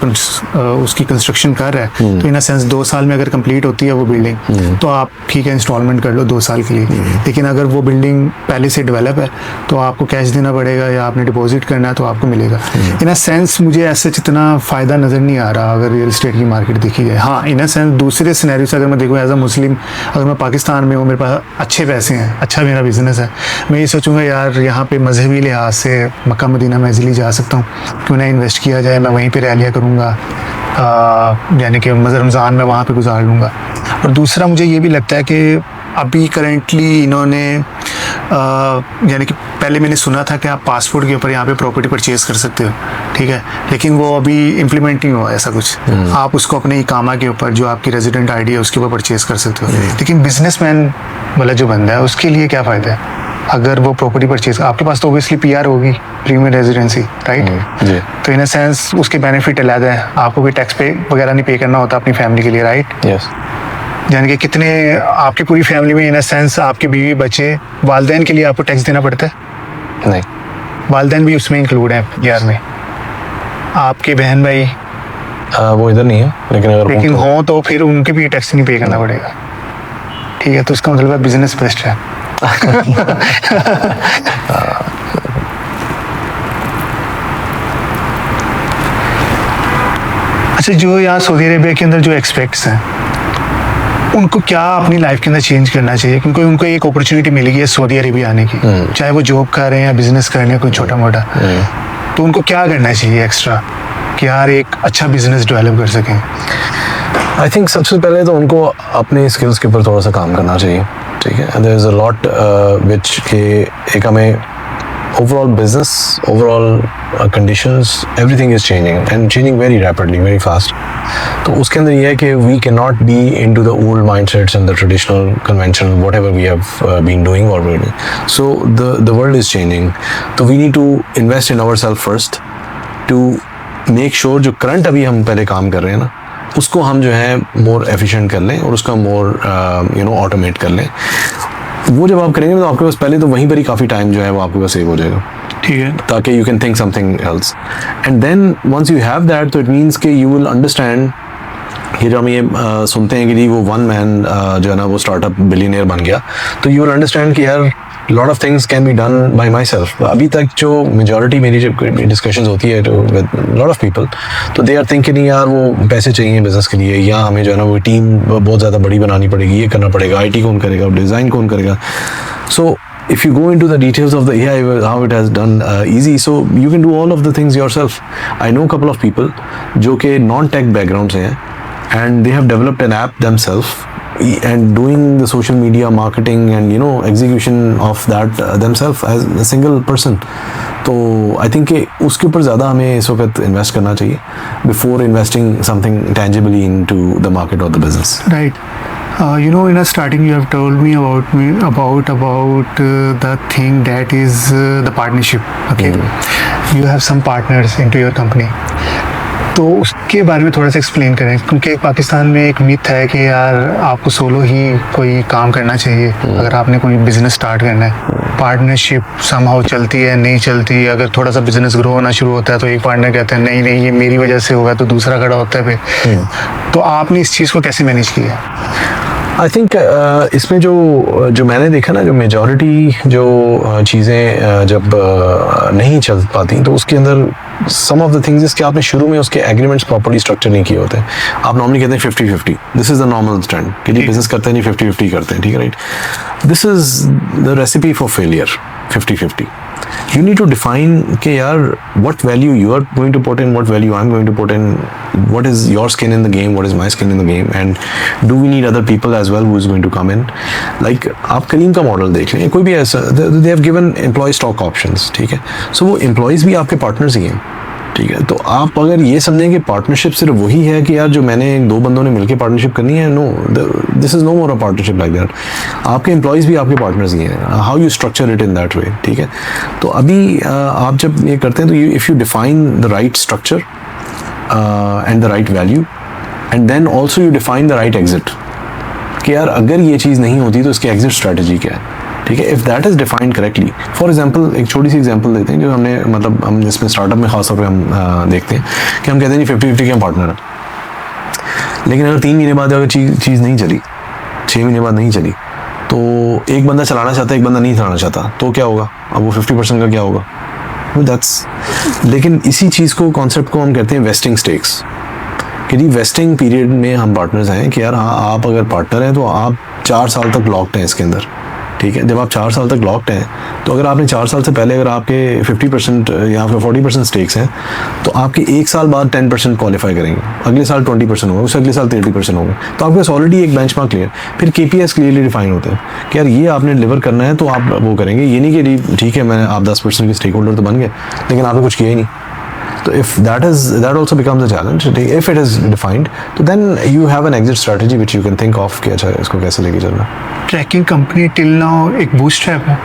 उसकी कंस्ट्रक्शन कर रहा है तो इन अ सेंस 2 साल में अगर कंप्लीट होती है वो बिल्डिंग तो आप ठीक है इंस्टॉलमेंट कर लो 2 साल के लिए। लेकिन अगर वो बिल्डिंग पहले से डेवलप है तो आपको कैश देना पड़ेगा या आपने डिपॉजिट करना है तो आपको मिलेगा। इन अ सेंस मुझे ऐसे इतना फ़ायदा नज़र नहीं आ रहा अगर रियल एस्टेट की मार्केट देखी जाए। हाँ, इन अ सेंस दूसरे सिनेरियो से अगर मैं देखूँ एज अ मुस्लिम, अगर मैं पाकिस्तान में हूँ, मेरे पास अच्छे पैसे हैं, अच्छा मेरा बिज़नेस है, मैं ये सोचूंगा यार यहाँ पे मजहबी लिहाज से मक्का मदीना में इजीली जा सकता हूँ, क्यों ना इन्वेस्ट किया जाए, मैं वहीं पे रह लिया करूँगा, यानी कि रमज़ान में वहाँ पे गुजार लूँगा। और दूसरा मुझे ये भी लगता है कि अभी करेंटली इन्होंने यानी कि पहले मैंने सुना था कि आप पासपोर्ट के ऊपर यहाँ पे प्रॉपर्टी परचेज़ कर सकते हो, ठीक है, लेकिन वो अभी इम्प्लीमेंट नहीं हुआ ऐसा कुछ। आप उसको अपने इकामा के ऊपर जो आपकी रेजिडेंट आईडी है उसके ऊपर परचेज़ कर सकते हो, लेकिन बिजनेसमैन वाला जो बंदा है उसके लिए क्या फ़ायदा है अगर वो प्रॉपर्टी परचेज, आपके पास तो ओबियसली पीआर होगी, प्रीमियम रेजिडेंसी, राइट? तो इन अ सेंस उसके बेनिफिट अलग है, आपको कोई टैक्स पे वगैरह नहीं पे करना होता अपनी फैमिली के लिए, राइट? यानी कि कितने आपकी पूरी फैमिली में इन अ सेंस आपके बीवी बच्चे वालदैन के लिए आपको टैक्स देना पड़ता है? नहीं, वालदैन भी उसमें इंक्लूड है यार में, आपके बहन भाई वो इधर नहीं है, लेकिन हो तो फिर उनके भी टैक्स नहीं पे करना पड़ेगा, ठीक है? तो उसका मतलब है बिजनेस बेस्ट है। अच्छा, जो यहाँ सऊदी अरेबिया के अंदर जो एक्सपेक्ट्स हैं उनको क्या अपनी लाइफ के अंदर चेंज करना चाहिए? क्योंकि उनको एक अपॉर्चुनिटी मिली है सऊदी अरेबिया आने की, चाहे वो जॉब कर रहे हैं या बिजनेस कर रहे हैं कोई छोटा मोटा, तो उनको क्या करना चाहिए एक्स्ट्रा कि यार एक अच्छा बिजनेस डेवलप कर सकें? आई थिंक सबसे पहले तो उनको अपने स्किल्स के ऊपर थोड़ा सा काम करना चाहिए, ठीक है? There is a lot which के एक हमें overall business, overall conditions, everything is changing and changing very rapidly, very fast. तो उसके अंदर ये है कि we can not be in to the old mind sets and the traditional convention whatever we have been doing और so the world is changing, तो we need to invest in our self first to make sure जो current अभी हम पहले काम कर रहे हैं ना उसको हम जो है मोर एफिशिएंट कर लें और उसका मोर ऑटोमेट कर लें। वो जब आप करेंगे तो आपके पास पहले तो वहीं पर ही काफ़ी टाइम जो है वो आपके पास सेव हो जाएगा, ठीक है, ताकि you can think something else and then once you have that तो इट मीन्स कि यू विल अंडरस्टैंड कि जब हम ये सुनते हैं कि जी वो वन मैन जो है ना वो स्टार्टअप बिलियनियर बन गया, तो यू विल अंडरस्टैंड कि यार lot of things can be done by my self. अभी तक जो मेजॉरिटी मेरी जब डिस्कशंस होती है विद लॉट ऑफ पीपल, तो दे आर थिंकिंग यार वो पैसे चाहिए बिजनेस के लिए, या हमें जो है ना वो टीम बहुत ज़्यादा बड़ी बनानी पड़ेगी, ये करना पड़ेगा, IT कौन करेगा, डिज़ाइन कौन करेगा। सो if you go into the details of the AI, how it has done easy, so you can do all of the things yourself. I know a couple of people जो कि non-tech background से हैं and they have developed an app themselves and doing the social media marketing and execution of that themselves as a single person. तो I think कि उसके ऊपर ज़्यादा हमें इस वक्त इन्वेस्ट करना चाहिए before investing something tangibly into the market or the business. Right. In the starting you have told me about the thing that is the partnership. Okay, you have some partners into your company. तो उसके बारे में थोड़ा सा explain करें, क्योंकि पाकिस्तान में एक मिथ है कि यार आपको सोलो ही कोई काम करना चाहिए अगर आपने कोई बिजनेस स्टार्ट करना है। पार्टनरशिप समहाउ चलती है, नहीं चलती। अगर थोड़ा सा बिजनेस ग्रो होना शुरू होता है तो एक पार्टनर कहते हैं नहीं ये मेरी वजह से होगा, तो दूसरा खड़ा होता है फिर। तो आपने इस चीज़ को कैसे मैनेज किया? आई थिंक इसमें जो मैंने देखा ना, जो मेजॉरिटी जो चीज़ें जब नहीं चल पाती तो उसके अंदर सम ऑफ द थिंग्स इसके आपने शुरू में उसके एग्रीमेंट्स प्रॉपर्ली स्ट्रक्चर नहीं किए होते। आप नॉर्मली कहते हैं 50-50, this is the normal stand कि जी बिजनेस करते हैं नहीं 50-50 करते हैं, ठीक है, right? This is the recipe for failure, 50-50. You need to define कि यार what value you are going to put in, what value I'm going to put in, what is your skin in the game, what is my skin in the game, and do we need other people as well who is going to come in? Like आप करीम का model देख लें, कोई भी ऐसा, they have given employee stock options, ठीक है, so वो employees भी आपके partners ही हैं, ठीक है। तो आप अगर ये समझें कि पार्टनरशिप सिर्फ वही है कि यार जो मैंने दो बंदों ने मिलकर पार्टनरशिप करनी है, no, this is no more a partnership like that. आपके एम्प्लॉयज़ भी आपके पार्टनर्स ही हैं, how you structure it in that way, ठीक है। तो अभी आप जब ये करते हैं तो if you define the right structure and the right value and then also you define the right exit, कि यार अगर ये चीज़ नहीं होती तो इसकी एग्जिट स्ट्रेटजी क्या है, ठीक है। If that is defined correctly, for example एक छोटी सी एग्जांपल देते हैं जो हमने मतलब हम जिसमें स्टार्टअप में खासतौर पे हम देखते हैं कि हम कहते हैं जी 50-50 के हम पार्टनर हैं, लेकिन अगर 3 महीने बाद अगर चीज़ नहीं चली, 6 महीने बाद नहीं चली, तो एक बंदा चलाना चाहता है, एक बंदा नहीं चलाना चाहता, तो क्या होगा? अब वो 50% का क्या होगा? दैट्स, लेकिन इसी चीज़ को कॉन्सेप्ट को हम कहते हैं वेस्टिंग स्टेक्स, कि जी वेस्टिंग पीरियड में हम पार्टनर्स हैं कि यार हाँ आप अगर पार्टनर हैं तो आप 4 साल तक लॉक्ड हैं इसके अंदर, ठीक है। जब आप 4 साल तक लॉक्ड हैं तो अगर आपने 4 साल से पहले अगर आपके 50% या आपके 40% स्टेक्स हैं तो आपके 1 साल बाद 10% क्वालिफाई करेंगे, अगले साल 20% होगा, उससे अगले साल 30% होगा, तो आपके पास ऑलरेडी एक बेंचमार्क क्लियर। फिर KPIs क्लियरली डिफाइन होते हैं कि यार ये आपने डिलीवर करना है तो आप वो करेंगे। ये नहीं कि ठीक है मैं आप 10% के स्टेक होल्डर तो बन गए लेकिन आपने कुछ किया ही नहीं। So if that also becomes a challenge, if it is defined, तो then you have an exit strategy which you can think of कि अच्छा इसको कैसे लेके चलना। ट्रैकिंग कंपनी टिल नाउ एक बूटस्ट्रैप है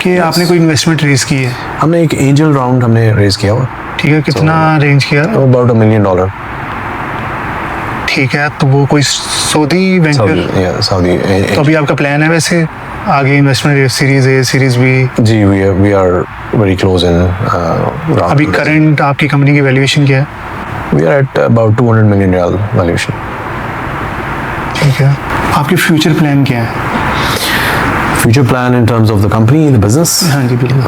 कि आपने कोई इन्वेस्टमेंट रेज की है? हमने एक एंजल राउंड हमने रेज किया हुआ, ठीक है। कितना रेंज किया? about $1 million। ठीक है, तो वो कोई सऊदी वेंचर? सऊदी। तो अभी आपका प्लान है वैसे आगे investment series A series B? जी we are very close in round। अभी करंट आपकी कंपनी की वैल्यूएशन क्या है? We are at about $200 million valuation। ठीक है, आपके फ्यूचर प्लान क्या है? Future plan in terms of the company, the business? हाँ जी बिल्कुल।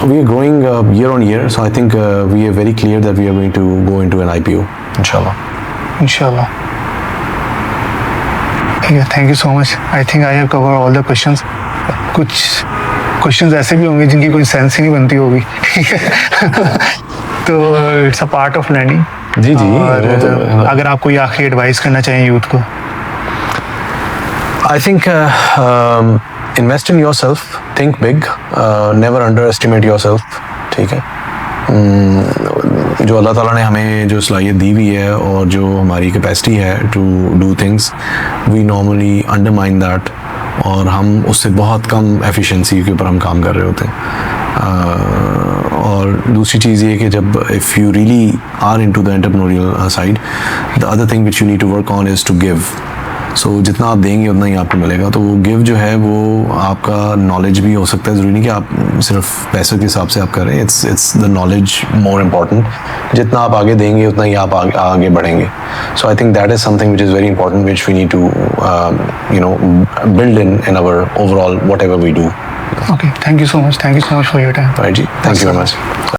We are growing year on year, so I think we are very clear that we are going to go into an IPO, इंशाल्लाह। ठीक है, thank you so much. I think I have cover all the questions. कुछ questions ऐसे भी होंगे जिनकी कोई sense ही नहीं बनती होगी, ठीक है। तो it's a part of learning. जी और अगर आप कोई आखिरी एडवाइस करना चाहें यूथ को? I think invest in yourself, think big, never underestimate yourself, ठीक है। जो अल्लाह ताला ने हमें जो सलाहियत दी हुई है और जो हमारी कैपेसिटी है to do things, we normally undermine that, और हम उससे बहुत कम एफिशिएंसी के ऊपर हम काम कर रहे होते हैं। और दूसरी चीज़ ये कि जब if you really are into the entrepreneurial side, the other thing which you need to work on is to give. So जितना आप देंगे उतना ही आपको मिलेगा। तो वो गिव जो है वो आपका नॉलेज भी हो सकता है, ज़रूरी नहीं कि आप सिर्फ पैसों के हिसाब से आप करें। It's the knowledge more important. जितना आप आगे देंगे उतना ही आप आगे बढ़ेंगे। So I think that is something which is very important which we need to build in our overall whatever we do. Okay, thank you so much for your time. Right जी, thank you very much.